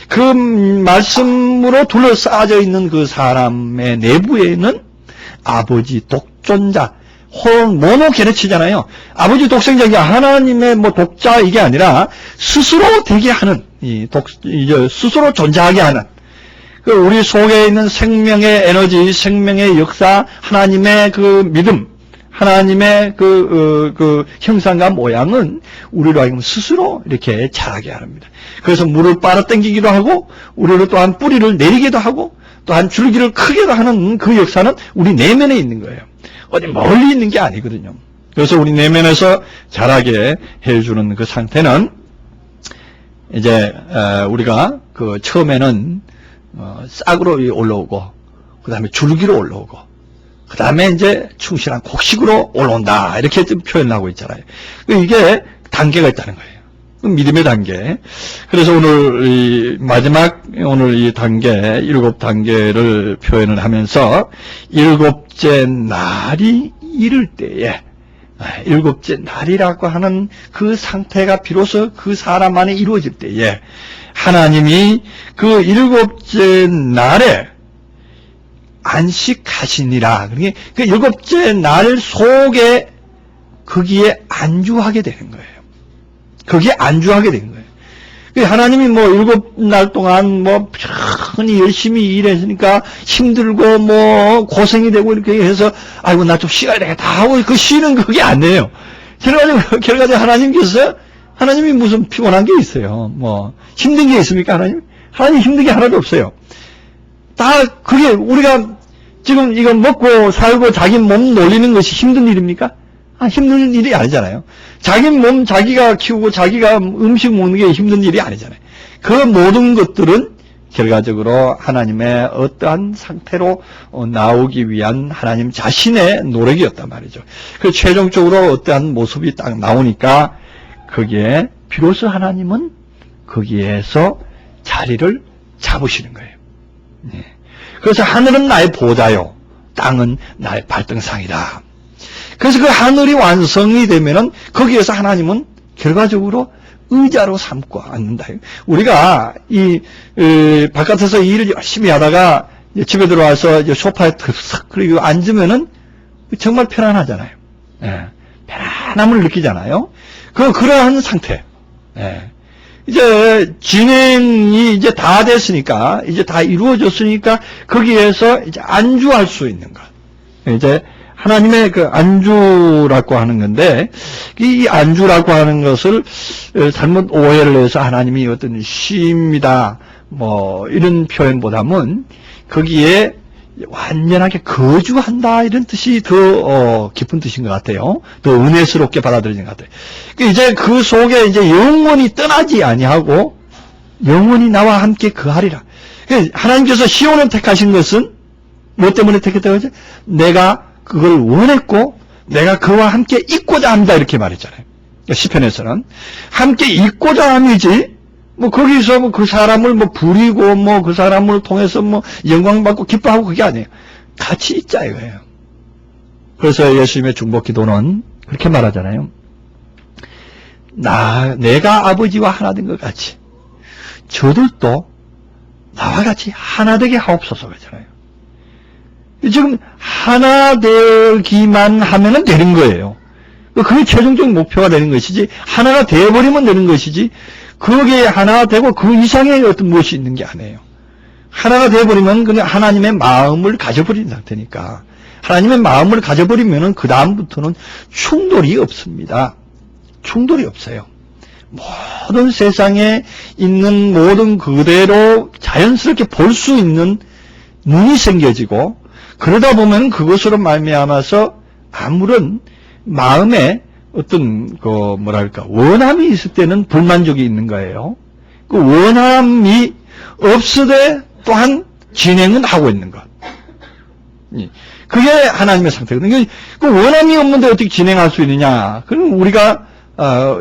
그 말씀으로 둘러싸여 있는 그 사람의 내부에는 아버지 독존자, 모노게네치잖아요. 아버지 독생자가 하나님의 독자 이게 아니라 스스로 되게 하는, 스스로 존재하게 하는, 우리 속에 있는 생명의 에너지, 생명의 역사, 하나님의 그 믿음, 하나님의 그 형상과 모양은 우리로 하여금 스스로 이렇게 자라게 합니다. 그래서 물을 빨아당기기도 하고, 우리로 또한 뿌리를 내리기도 하고, 또한 줄기를 크게도 하는 그 역사는 우리 내면에 있는 거예요. 어디 멀리 있는 게 아니거든요. 그래서 우리 내면에서 자라게 해주는 그 상태는 이제 우리가 그 처음에는 싹으로 올라오고, 그 다음에 줄기로 올라오고, 그 다음에 이제 충실한 곡식으로 올라온다. 이렇게 표현하고 있잖아요. 이게 단계가 있다는 거예요. 믿음의 단계. 그래서 오늘 오늘 이 단계, 7단계를 표현을 하면서, 7째 날이 이를 때에, 7째 날이라고 하는 그 상태가 비로소 그 사람 안에 이루어질 때에, 하나님이 그 7째 날에 안식하시니라. 그러니까 그 7째 날 속에 거기에 안주하게 되는 거예요. 거기에 안주하게 된 거예요. 하나님이 7날 동안 편히 열심히 일했으니까 힘들고 고생이 되고 이렇게 해서 아이고 나 좀 쉬어야 되겠다 하고 그 쉬는 그게 아니에요. 결과적으로 하나님이 무슨 피곤한 게 있어요. 힘든 게 있습니까, 하나님? 하나님 힘든 게 하나도 없어요. 다 그게 우리가 지금 이거 먹고 살고 자기 몸 놀리는 것이 힘든 일입니까? 힘든 일이 아니잖아요. 자기 몸 자기가 키우고 자기가 음식 먹는 게 힘든 일이 아니잖아요. 그 모든 것들은 결과적으로 하나님의 어떠한 상태로 나오기 위한 하나님 자신의 노력이었단 말이죠. 그래서 최종적으로 어떠한 모습이 딱 나오니까 거기에 비로소 하나님은 거기에서 자리를 잡으시는 거예요. 그래서 하늘은 나의 보좌요, 땅은 나의 발등상이다. 그래서 그 하늘이 완성이 되면은 거기에서 하나님은 결과적으로 의자로 삼고 앉는다. 우리가 바깥에서 일을 열심히 하다가 집에 들어와서 소파에 탁 그리고 앉으면은 정말 편안하잖아요. 예, 편안함을 느끼잖아요. 그러한 상태. 예. 이제 진행이 이제 다 됐으니까, 이제 다 이루어졌으니까 거기에서 이제 안주할 수 있는 것. 이제 하나님의 그 안주라고 하는 건데, 이 안주라고 하는 것을 잘못 오해를 해서 하나님이 어떤 쉼이다, 뭐, 이런 표현보다는 거기에 완전하게 거주한다, 이런 뜻이 더, 깊은 뜻인 것 같아요. 더 은혜스럽게 받아들이는 것 같아요. 이제 그 속에 이제 영원히 떠나지 아니하고, 영원히 나와 함께 거하리라. 하나님께서 시온을 택하신 것은, 뭐 때문에 택했다고 하죠? 내가 그걸 원했고 내가 그와 함께 있고자 합니다, 이렇게 말했잖아요. 시편에서는 함께 있고자 함이지 뭐 거기서 뭐 그 사람을 뭐 부리고 뭐 그 사람을 통해서 뭐 영광 받고 기뻐하고 그게 아니에요. 같이 있자 이거예요. 그래서 예수님의 중보 기도는 그렇게 말하잖아요. 내가 아버지와 하나 된 것 같이 저들도 나와 같이 하나 되게 하옵소서 그러잖아요. 지금 하나 되기만 하면은 되는 거예요. 그게 최종적인 목표가 되는 것이지, 하나가 되어버리면 되는 것이지, 거기에 하나가 되고 그 이상의 어떤 무엇이 있는 게 아니에요. 하나가 되어버리면 그냥 하나님의 마음을 가져버린 상태니까, 하나님의 마음을 가져버리면은 그 다음부터는 충돌이 없습니다. 충돌이 없어요. 모든 세상에 있는 모든 그대로 자연스럽게 볼 수 있는 눈이 생겨지고, 그러다 보면 그것으로 말미암아서 아무런 마음에 어떤 원함이 있을 때는 불만족이 있는 거예요. 그 원함이 없으되 또한 진행은 하고 있는 것. 그게 하나님의 상태거든요. 그 원함이 없는데 어떻게 진행할 수 있느냐? 그럼 우리가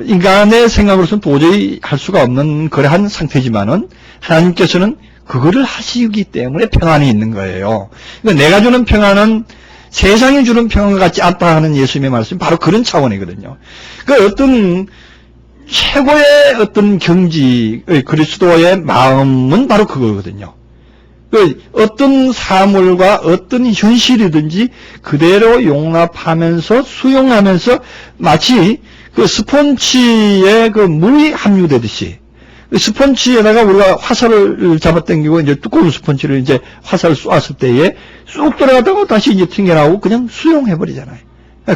인간의 생각으로서는 도저히 할 수가 없는 그러한 상태지만은 하나님께서는 그거를 하시기 때문에 평안이 있는 거예요. 그러니까 내가 주는 평안은 세상이 주는 평안 같지 않다 하는 예수님의 말씀이 바로 그런 차원이거든요. 그 어떤 최고의 어떤 경지, 그리스도의 마음은 바로 그거거든요. 그 어떤 사물과 어떤 현실이든지 그대로 용납하면서 수용하면서 마치 그 스폰지에 그 물이 함유되듯이 스펀지에다가 우리가 화살을 잡아당기고 이제 두꺼운 스펀지를 이제 화살을 쏘았을 때에 쑥 들어갔다가 다시 이제 튕겨나오고 그냥 수용해버리잖아요.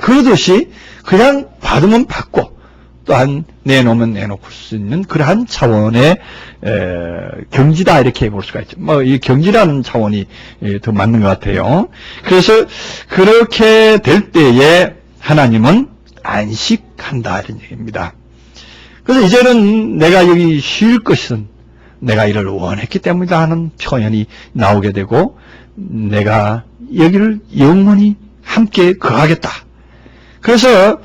그러듯이 그냥 받으면 받고 또한 내놓으면 내놓을 수 있는 그러한 차원의 경지다 이렇게 볼 수가 있죠. 뭐 이 경지라는 차원이 더 맞는 것 같아요. 그래서 그렇게 될 때에 하나님은 안식한다 이런 얘기입니다. 그래서 이제는 내가 여기 쉴 것은 내가 이를 원했기 때문이다 하는 표현이 나오게 되고 내가 여기를 영원히 함께 거하겠다. 그래서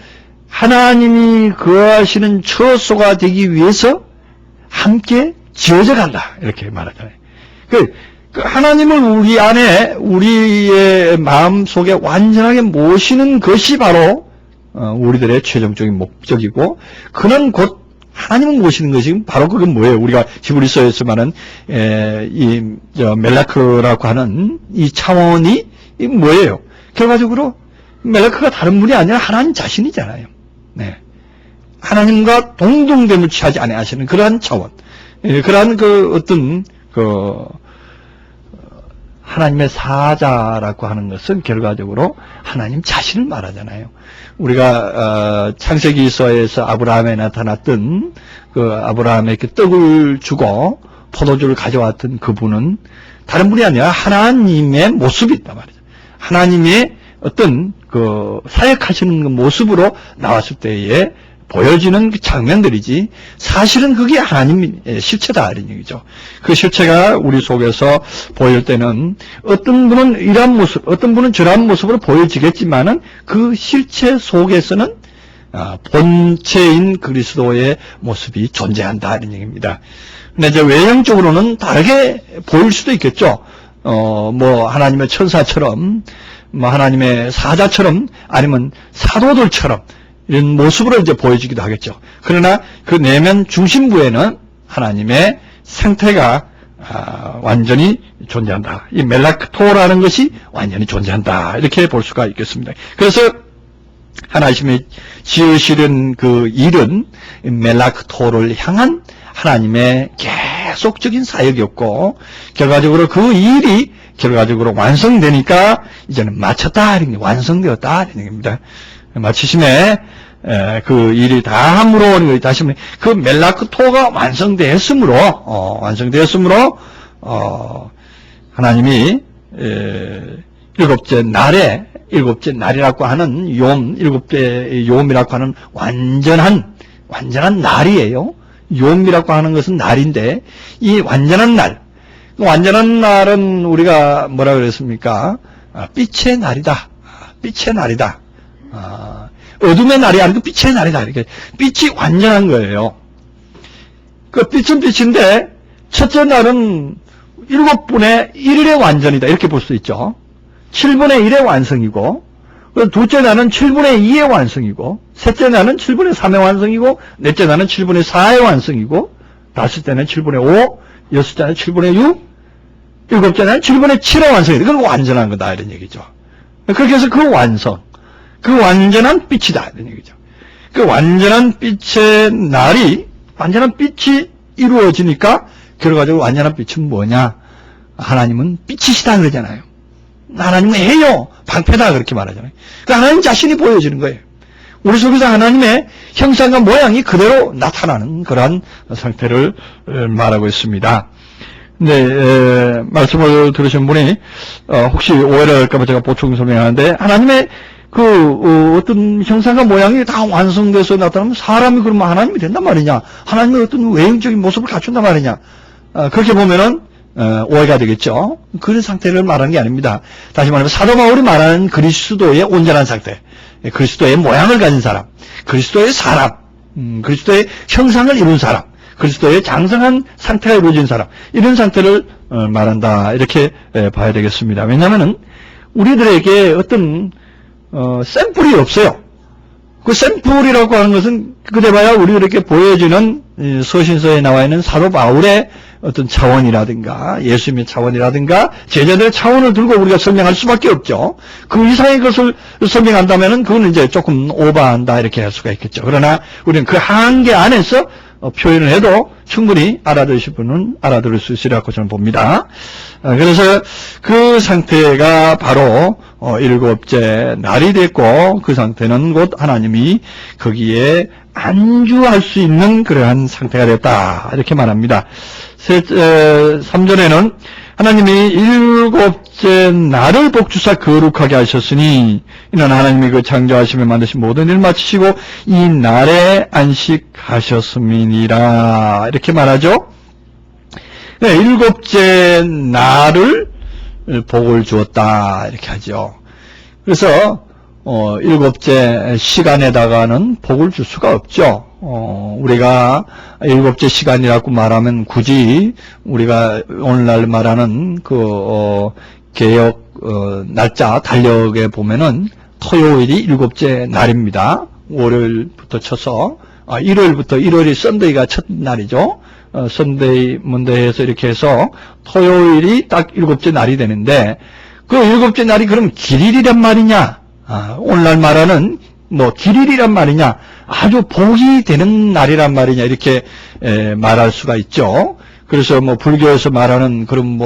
하나님이 거하시는 처소가 되기 위해서 함께 지어져 간다 이렇게 말하잖아요. 그 하나님을 우리 안에 우리의 마음 속에 완전하게 모시는 것이 바로 우리들의 최종적인 목적이고 그는 곧 하나님을 모시는 것이 바로 그게 뭐예요? 우리가 히브리서에서 말하는 멜라크라고 하는 이 차원이 뭐예요? 결과적으로 멜라크가 다른 분이 아니라 하나님 자신이잖아요. 네. 하나님과 동등됨을 취하지 아니하시는 그러한 차원, 그러한 그 어떤 하나님의 사자라고 하는 것은 결과적으로 하나님 자신을 말하잖아요. 우리가 창세기서에서 아브라함에 나타났던 그 아브라함에게 떡을 주고 포도주를 가져왔던 그분은 다른 분이 아니라 하나님의 모습이 있단 말이죠. 하나님의 어떤 그 사역하시는 그 모습으로 나왔을 때에 보여지는 그 장면들이지 사실은 그게 하나님의 실체다 이런 얘기죠. 그 실체가 우리 속에서 보일 때는 어떤 분은 이러한 모습, 어떤 분은 저러한 모습으로 보여지겠지만은 그 실체 속에서는 본체인 그리스도의 모습이 존재한다 이런 얘기입니다. 근데 이제 외형적으로는 다르게 보일 수도 있겠죠. 뭐 하나님의 천사처럼, 뭐 하나님의 사자처럼, 아니면 사도들처럼 이런 모습으로 이제 보여지기도 하겠죠. 그러나 그 내면 중심부에는 하나님의 상태가 완전히 존재한다. 이 멜라크토라는 것이 완전히 존재한다. 이렇게 볼 수가 있겠습니다. 그래서 하나님이 지으시는 그 일은 멜라크토를 향한 하나님의 계속적인 사역이었고, 결과적으로 그 일이 결과적으로 완성되니까 이제는 마쳤다, 이런 게 완성되었다, 이런 얘기입니다. 마치심에 그 일이 다 함으로 다시 그 멜라크토가 완성되었으므로 하나님이 일곱째 날이라고 하는 일곱째 요음이라고 하는 완전한 날이에요. 요음이라고 하는 것은 날인데, 이 완전한 날은 우리가 뭐라 그랬습니까? 빛의 날이다. 빛의 날이다. 어둠의 날이 아니고 빛의 날이다. 이렇게 빛이 완전한 거예요. 그 빛은 빛인데 첫째 날은 7분의 1의 완전이다. 이렇게 볼 수 있죠. 7분의 1의 완성이고, 둘째 날은 7분의 2의 완성이고, 셋째 날은 7분의 3의 완성이고, 넷째 날은 7분의 4의 완성이고, 다섯째는 7분의 5, 여섯째는 7분의 6, 일곱째 날은 7분의 7의 완성이다. 그건 완전한 거다. 이런 얘기죠. 그렇게 해서 그 완전한 빛이다. 이런 얘기죠. 그 완전한 빛의 날이, 완전한 빛이 이루어지니까, 결과적으로 완전한 빛은 뭐냐? 하나님은 빛이시다 그러잖아요. 하나님은 해요. 방패다 그렇게 말하잖아요. 그 하나님 자신이 보여지는 거예요. 우리 속에서 하나님의 형상과 모양이 그대로 나타나는 그러한 상태를 말하고 있습니다. 네, 말씀을 들으신 분이 혹시 오해를 할까봐 제가 보충 설명하는데, 하나님의 어떤 형상과 모양이 다 완성돼서 나타나면 사람이 그러면 하나님이 된단 말이냐? 하나님의 어떤 외형적인 모습을 갖춘단 말이냐? 그렇게 보면은 오해가 되겠죠. 그런 상태를 말하는 게 아닙니다. 다시 말하면 사도 바울이 말하는 그리스도의 온전한 상태, 그리스도의 모양을 가진 사람, 그리스도의 사람, 그리스도의 형상을 이룬 사람, 그리스도의 장성한 상태가 이루어진 사람, 이런 상태를 말한다. 이렇게 봐야 되겠습니다. 왜냐하면 우리들에게 어떤 샘플이 없어요. 그 샘플이라고 하는 것은 그래봐야 우리들에게 보여지는 서신서에 나와 있는 사도 바울의 어떤 차원이라든가 예수님의 차원이라든가 제자들의 차원을 들고 우리가 설명할 수밖에 없죠. 그 이상의 것을 설명한다면은 그건 이제 조금 오버한다 이렇게 할 수가 있겠죠. 그러나 우리는 그 한계 안에서 표현을 해도 충분히 알아들으실 분은 알아들을 수 있으리라고 저는 봅니다. 그래서 그 상태가 바로 일곱째 날이 됐고, 그 상태는 곧 하나님이 거기에 안주할 수 있는 그러한 상태가 됐다 이렇게 말합니다. 3절에는 하나님이 일곱째 날을 복주사 거룩하게 하셨으니 이는 하나님이 그 창조하시며 만드신 모든 일 마치시고 이 날에 안식하셨음이니라 이렇게 말하죠. 네, 일곱째 날을 복을 주었다 이렇게 하죠. 그래서 일곱째 시간에다가는 복을 줄 수가 없죠. 우리가 일곱째 시간이라고 말하면 굳이 우리가 오늘날 말하는 개역 날짜 달력에 보면은 토요일이 일곱째 날입니다. 월요일부터 쳐서 일요일부터 일요일이 썬데이가 첫 날이죠. 썬데이 먼데이에서 이렇게 해서 토요일이 딱 일곱째 날이 되는데, 그 일곱째 날이 그럼 길일이란 말이냐? 오늘날 말하는 길일이란 말이냐? 아주 복이 되는 날이란 말이냐? 이렇게 말할 수가 있죠. 그래서 불교에서 말하는 그럼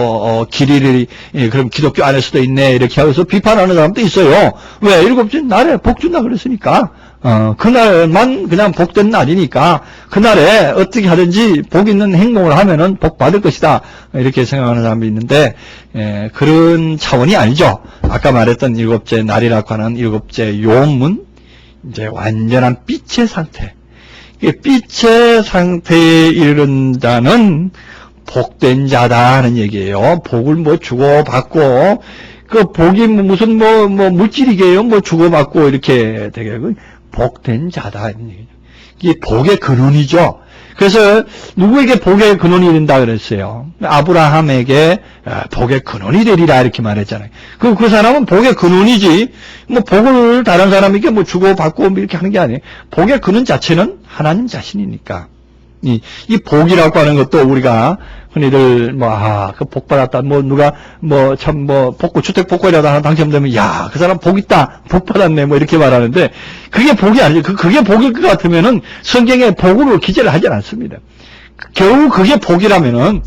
길일이 그럼 기독교 안에서도 있네 이렇게 해서 비판하는 사람도 있어요. 왜? 일곱째 날에 복 준다 그랬으니까 그날만 그냥 복된 날이니까 그날에 어떻게 하든지 복 있는 행동을 하면은 복 받을 것이다. 이렇게 생각하는 사람이 있는데, 그런 차원이 아니죠. 아까 말했던 일곱째 날이라고 하는 일곱째 요음은 이제 완전한 빛의 상태. 빛의 상태에 이르는 자는 복된 자다 하는 얘기예요. 복을 뭐 주고받고, 그 복이 무슨 물질이게요? 뭐 주고받고 이렇게 되게 복된 자다 이런 얘기죠. 이게 복의 근원이죠. 그래서 누구에게 복의 근원이 된다 그랬어요? 아브라함에게 복의 근원이 되리라 이렇게 말했잖아요. 그 사람은 복의 근원이지, 뭐 복을 다른 사람에게 뭐 주고받고 이렇게 하는 게 아니에요. 복의 근원 자체는 하나님 자신이니까. 이 복이라고 하는 것도 우리가 흔히들 그 복 받았다, 누가 복고 주택 복권이라도 하나 당첨되면 그 사람 복 있다, 복 받았네 이렇게 말하는데, 그게 복이 아니죠. 그게 복일 것 같으면은 성경에 복으로 기재를 하지 않습니다. 겨우 그게 복이라면은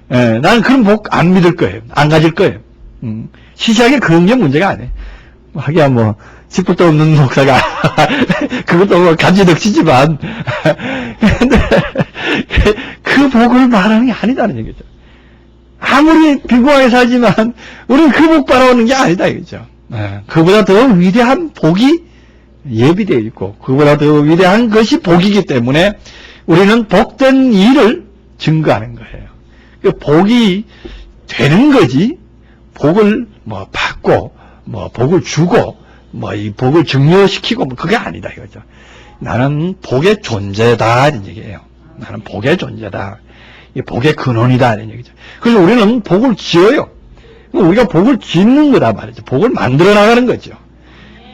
나는 그런 복 안 믿을 거예요. 안 가질 거예요. 시시하게 그런 게 문제가 아니에요. 하기야 짚을도 없는 목사가 그것도 간지덕지지만 근데 그 복을 말하는 게 아니다는 얘기죠. 아무리 빈궁하게 살지만 우리는 그 복 바라오는 게 아니다 이거죠. 그보다 더 위대한 복이 예비되어 있고 그보다 더 위대한 것이 복이기 때문에 우리는 복된 일을 증거하는 거예요. 그 복이 되는 거지, 복을 받고 복을 주고 이 복을 증명시키고 그게 아니다 이거죠. 나는 복의 존재다 이런 얘기예요. 나는 복의 존재다. 이 복의 근원이다 이런 얘기죠. 그래서 우리는 복을 지어요. 우리가 복을 짓는 거다 말이죠. 복을 만들어 나가는 거죠.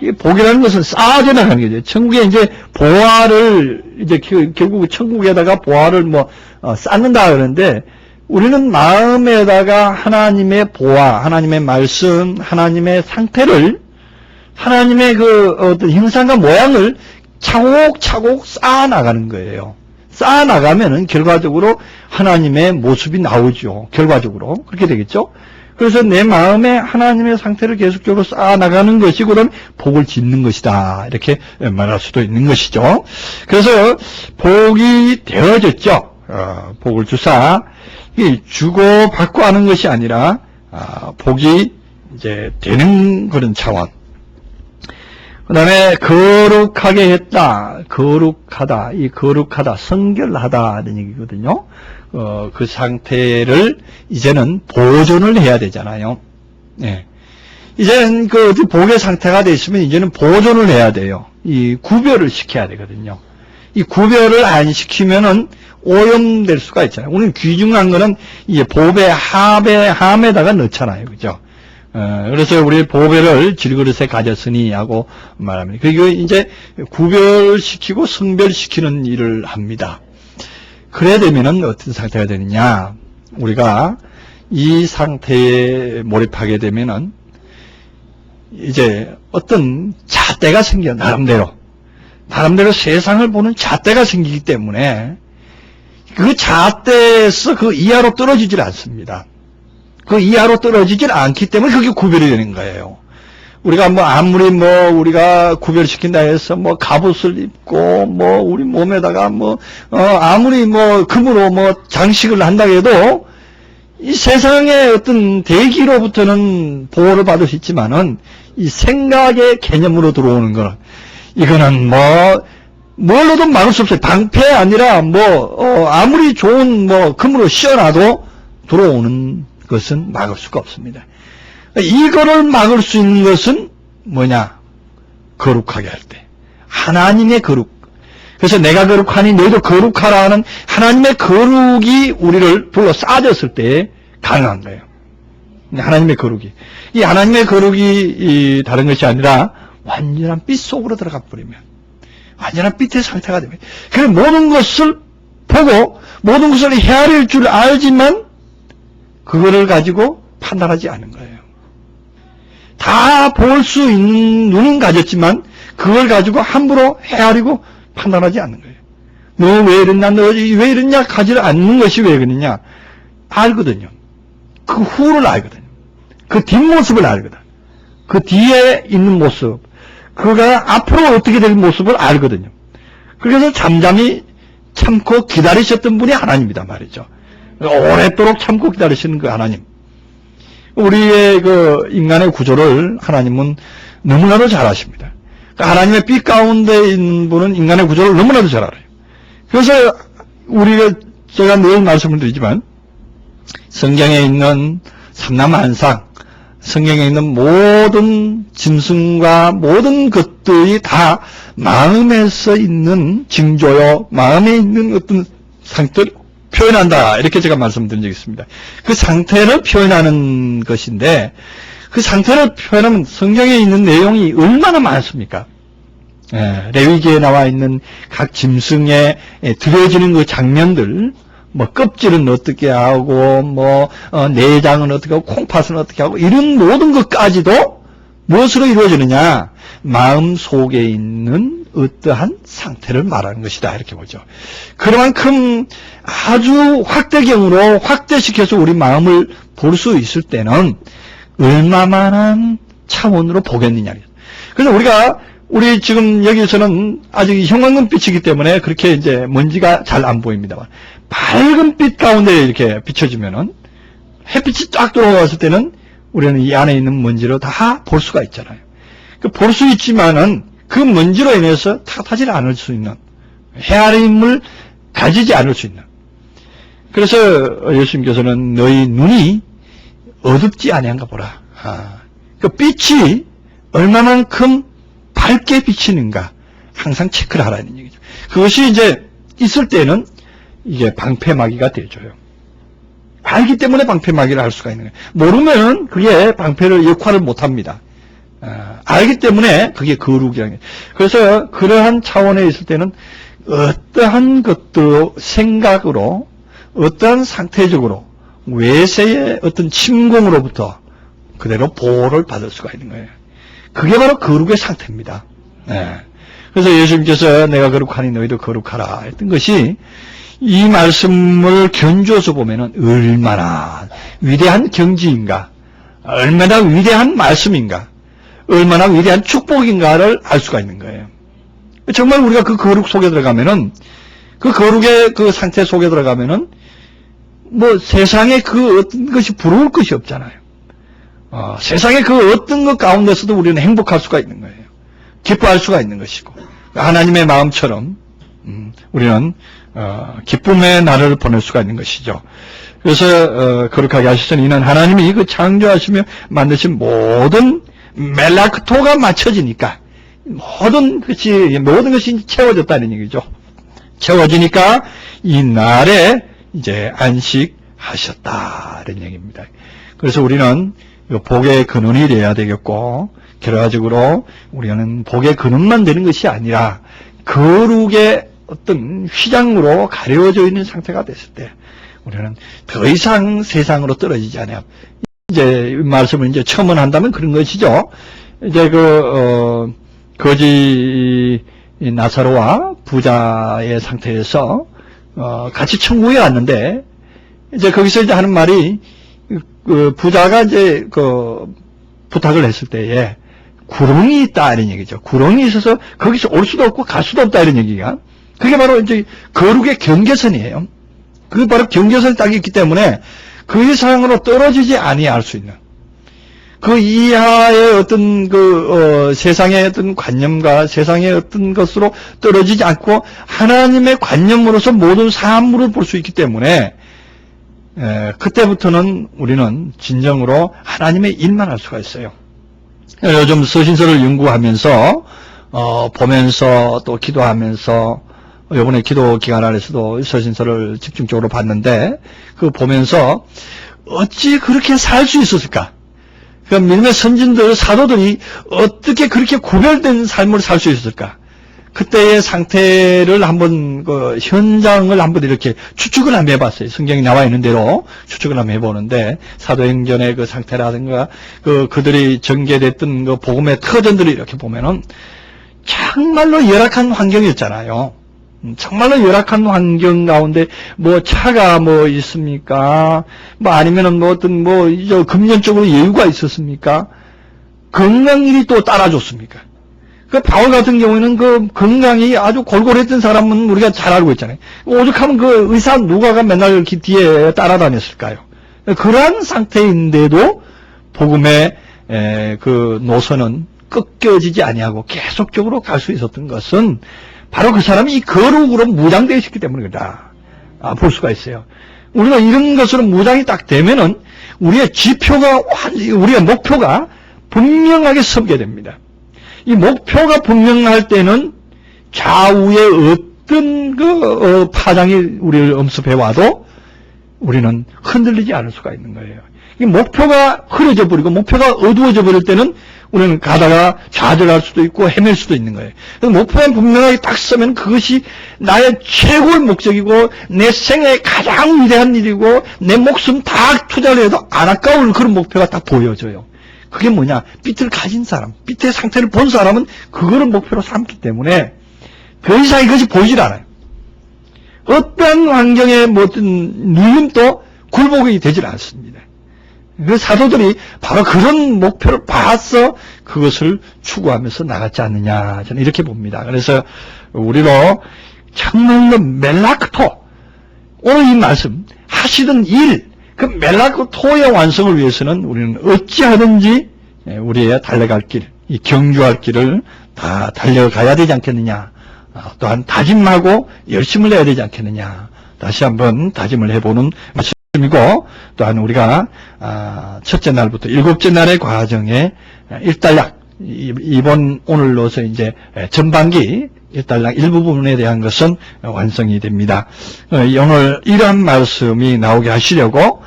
이 복이라는 것은 쌓아져 나가는 거죠. 천국에 이제 보화를 이제 결국 천국에다가 보화를 쌓는다 그러는데, 우리는 마음에다가 하나님의 보화, 하나님의 말씀, 하나님의 상태를, 하나님의 어떤 형상과 모양을 차곡차곡 쌓아나가는 거예요. 쌓아나가면은 결과적으로 하나님의 모습이 나오죠. 결과적으로. 그렇게 되겠죠? 그래서 내 마음에 하나님의 상태를 계속적으로 쌓아나가는 것이 그런 복을 짓는 것이다. 이렇게 말할 수도 있는 것이죠. 그래서 복이 되어졌죠. 복을 주사. 주고받고 하는 것이 아니라, 복이 이제 되는 그런 차원. 그 다음에 거룩하게 했다. 거룩하다. 이 거룩하다. 성결하다. 이런 얘기거든요. 그 상태를 이제는 보존을 해야 되잖아요. 예. 이제는 복의 상태가 돼 있으면 이제는 보존을 해야 돼요. 이 구별을 시켜야 되거든요. 이 구별을 안 시키면은 오염될 수가 있잖아요. 우리는 귀중한 거는 이 보배, 함에다가 넣잖아요. 그죠? 그래서 우리 보배를 질그릇에 가졌으니 하고 말합니다. 그리고 이제 구별시키고 성별시키는 일을 합니다. 그래야 되면은 어떤 상태가 되느냐? 우리가 이 상태에 몰입하게 되면은 이제 어떤 잣대가 생겨, 나름대로 세상을 보는 잣대가 생기기 때문에 그 잣대에서 그 이하로 떨어지질 않습니다. 그 이하로 떨어지질 않기 때문에 그게 구별이 되는 거예요. 우리가 아무리 우리가 구별시킨다 해서 갑옷을 입고 우리 몸에다가 아무리 금으로 장식을 한다 해도 이 세상의 어떤 대기로부터는 보호를 받을 수 있지만은 이 생각의 개념으로 들어오는 거는 이거는 뭘로도 막을 수 없어요. 방패 아니라 아무리 좋은 금으로 씌워놔도 들어오는 것은 막을 수가 없습니다. 이거를 막을 수 있는 것은 뭐냐? 거룩하게 할 때. 하나님의 거룩. 그래서 내가 거룩하니 너희도 거룩하라 하는 하나님의 거룩이 우리를 불러 쌓아졌을 때 가능한 거예요. 하나님의 거룩이. 이 하나님의 거룩이 다른 것이 아니라 완전한 빛 속으로 들어가 버리면, 완전한 빛의 상태가 되면, 그래서 모든 것을 보고 모든 것을 헤아릴 줄 알지만 그거를 가지고 판단하지 않는 거예요. 다 볼 수 있는 눈은 가졌지만 그걸 가지고 함부로 헤아리고 판단하지 않는 거예요. 너 왜 이랬냐, 너 왜 이랬냐 가지를 않는 것이 왜 그러냐 알거든요. 그 후를 알거든요. 그 뒷모습을 알거든. 그 뒤에 있는 모습, 그가 앞으로 어떻게 될 모습을 알거든요. 그래서 잠잠히 참고 기다리셨던 분이 하나님이다 말이죠. 오랫도록 참고 기다리시는 그 하나님. 우리의 그 인간의 구조를 하나님은 너무나도 잘 아십니다. 하나님의 빛 가운데 있는 분은 인간의 구조를 너무나도 잘 알아요. 그래서 제가 늘 말씀을 드리지만 성경에 있는 삼라만상, 성경에 있는 모든 짐승과 모든 것들이 다 마음에서 있는 징조요, 마음에 있는 어떤 상태를 표현한다. 이렇게 제가 말씀드린 적이 있습니다. 그 상태를 표현하는 것인데, 그 상태를 표현하면 성경에 있는 내용이 얼마나 많습니까? 레위기에 나와 있는 각 짐승에 드려지는 그 장면들, 뭐 껍질은 어떻게 하고, 내장은 어떻게 하고, 콩팥은 어떻게 하고, 이런 모든 것까지도 무엇으로 이루어지느냐? 마음 속에 있는 어떠한 상태를 말하는 것이다. 이렇게 보죠. 그만큼 아주 확대경으로 확대시켜서 우리 마음을 볼 수 있을 때는 얼마만한 차원으로 보겠느냐. 그래서 우리 지금 여기서는 아직 형광등빛이기 때문에 그렇게 이제 먼지가 잘 안 보입니다만, 밝은 빛 가운데 이렇게 비춰지면은 햇빛이 쫙 들어왔을 때는 우리는 이 안에 있는 먼지를 다 볼 수가 있잖아요. 볼 수 있지만은 그 먼지로 인해서 탓하지 않을 수 있는, 헤아림을 가지지 않을 수 있는. 그래서 예수님께서는 너희 눈이 어둡지 아니한가 보라. 그 빛이 얼마만큼 밝게 비치는가 항상 체크를 하라는 얘기죠. 그것이 이제 있을 때는 이게 방패막이가 되어줘요. 알기 때문에 방패막이를 할 수가 있는 거예요. 모르면 그게 방패를 역할을 못합니다. 알기 때문에 그게 거룩이라는 거예요. 그래서 그러한 차원에 있을 때는 어떠한 것도 생각으로, 어떠한 상태적으로 외세의 어떤 침공으로부터 그대로 보호를 받을 수가 있는 거예요. 그게 바로 거룩의 상태입니다. 그래서 예수님께서 내가 거룩하니 너희도 거룩하라 했던 것이, 이 말씀을 견주어서 보면은 얼마나 위대한 경지인가, 얼마나 위대한 말씀인가, 얼마나 위대한 축복인가를 알 수가 있는 거예요. 정말 우리가 그 거룩 속에 들어가면은, 그 거룩의 그 상태 속에 들어가면은 세상에 그 어떤 것이 부러울 것이 없잖아요. 세상에 그 어떤 것 가운데서도 우리는 행복할 수가 있는 거예요. 기뻐할 수가 있는 것이고, 하나님의 마음처럼 우리는 기쁨의 날을 보낼 수가 있는 것이죠. 그래서 거룩하게 하시던 이는 하나님이 그 창조하시며 만드신 모든 멜라크토가 맞춰지니까 모든 것이 채워졌다는 얘기죠. 채워지니까 이 날에 이제 안식하셨다는 얘기입니다. 그래서 우리는 복의 근원이 돼야 되겠고, 결과적으로 우리는 복의 근원만 되는 것이 아니라 거룩의 어떤 휘장으로 가려져 있는 상태가 됐을 때 우리는 더 이상 세상으로 떨어지지 않아요. 이제 말씀을 이제 첨언한다면 그런 것이죠. 이제 거지 나사로와 부자의 상태에서 같이 천국에 왔는데, 이제 거기서 이제 하는 말이, 부자가 이제 부탁을 했을 때에 구렁이 있다 이런 얘기죠. 구렁이 있어서 거기서 올 수도 없고 갈 수도 없다 이런 얘기가, 그게 바로 이제 거룩의 경계선이에요. 그게 바로 경계선이 딱 있기 때문에 그 이상으로 떨어지지 아니할 수 있는, 그 이하의 어떤 세상의 어떤 관념과 세상의 어떤 것으로 떨어지지 않고 하나님의 관념으로서 모든 사물을 볼 수 있기 때문에, 그때부터는 우리는 진정으로 하나님의 일만 할 수가 있어요. 요즘 서신서를 연구하면서 보면서 또 기도하면서, 이번에 기도 기간 안에서도 서신서를 집중적으로 봤는데, 그 보면서 어찌 그렇게 살 수 있었을까? 그러니까 믿음의 선진들, 사도들이 어떻게 그렇게 구별된 삶을 살 수 있었을까? 그때의 상태를 한번, 현장을 한번 이렇게 추측을 한번 해봤어요. 성경이 나와 있는 대로 추측을 한번 해보는데, 사도행전의 그 상태라든가, 그들이 전개됐던 그 복음의 터전들을 이렇게 보면은, 정말로 열악한 환경이었잖아요. 정말로 열악한 환경 가운데 차가 있습니까? 아니면은 어떤 금전적으로 여유가 있었습니까? 건강일이 또 따라줬습니까? 그 바울 같은 경우에는 그 건강이 아주 골골했던 사람은 우리가 잘 알고 있잖아요. 오죽하면 그 의사 누가가 맨날 이렇게 뒤에 따라다녔을까요? 그러한 상태인데도 복음의 그 노선은 꺾여지지 아니하고 계속적으로 갈 수 있었던 것은 바로 그 사람이 이 거룩으로 무장되어 있었기 때문이다. 볼 수가 있어요. 우리가 이런 것으로 무장이 딱 되면은 우리의 지표가, 우리의 목표가 분명하게 서게 됩니다. 이 목표가 분명할 때는 좌우에 어떤 그 파장이 우리를 엄습해 와도 우리는 흔들리지 않을 수가 있는 거예요. 이 목표가 흐려져 버리고 목표가 어두워져 버릴 때는 우리는 가다가 좌절할 수도 있고 헤맬 수도 있는 거예요. 그래서 목표가 분명하게 딱 서면 그것이 나의 최고의 목적이고 내 생애의 가장 위대한 일이고 내 목숨 다 투자를 해도 안 아까울 그런 목표가 딱 보여져요. 그게 뭐냐? 빛을 가진 사람, 빛의 상태를 본 사람은 그거를 목표로 삼기 때문에 더 이상 이것이 보이질 않아요. 어떠한 환경에 어떤 눌림도 굴복이 되질 않습니다. 그 사도들이 바로 그런 목표를 봐서 그것을 추구하면서 나갔지 않느냐, 저는 이렇게 봅니다. 그래서 우리로 정말로 멜라크토, 오늘 이 말씀 하시던 일, 그 멜라크토의 완성을 위해서는 우리는 어찌하든지 우리의 달려갈 길, 이 경주할 길을 다 달려가야 되지 않겠느냐, 또한 다짐하고 열심을 내야 되지 않겠느냐, 다시 한번 다짐을 해보는 말씀이고, 또한 우리가 첫째 날부터 일곱째 날의 과정에 일단락, 이번 오늘로서 이제 전반기 일단락 일부분에 대한 것은 완성이 됩니다. 오늘 이러한 말씀이 나오게 하시려고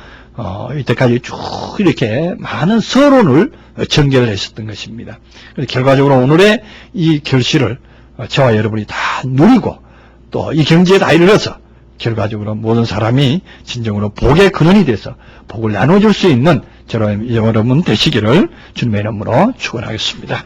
이때까지 쭉 이렇게 많은 서론을 전개를 했었던 것입니다. 결과적으로 오늘의 이 결실을 저와 여러분이 다 누리고 또 이 경지에 다 이르러서 결과적으로 모든 사람이 진정으로 복의 근원이 돼서 복을 나눠줄 수 있는 저와 여러분 되시기를 주님의 이름으로 축원하겠습니다.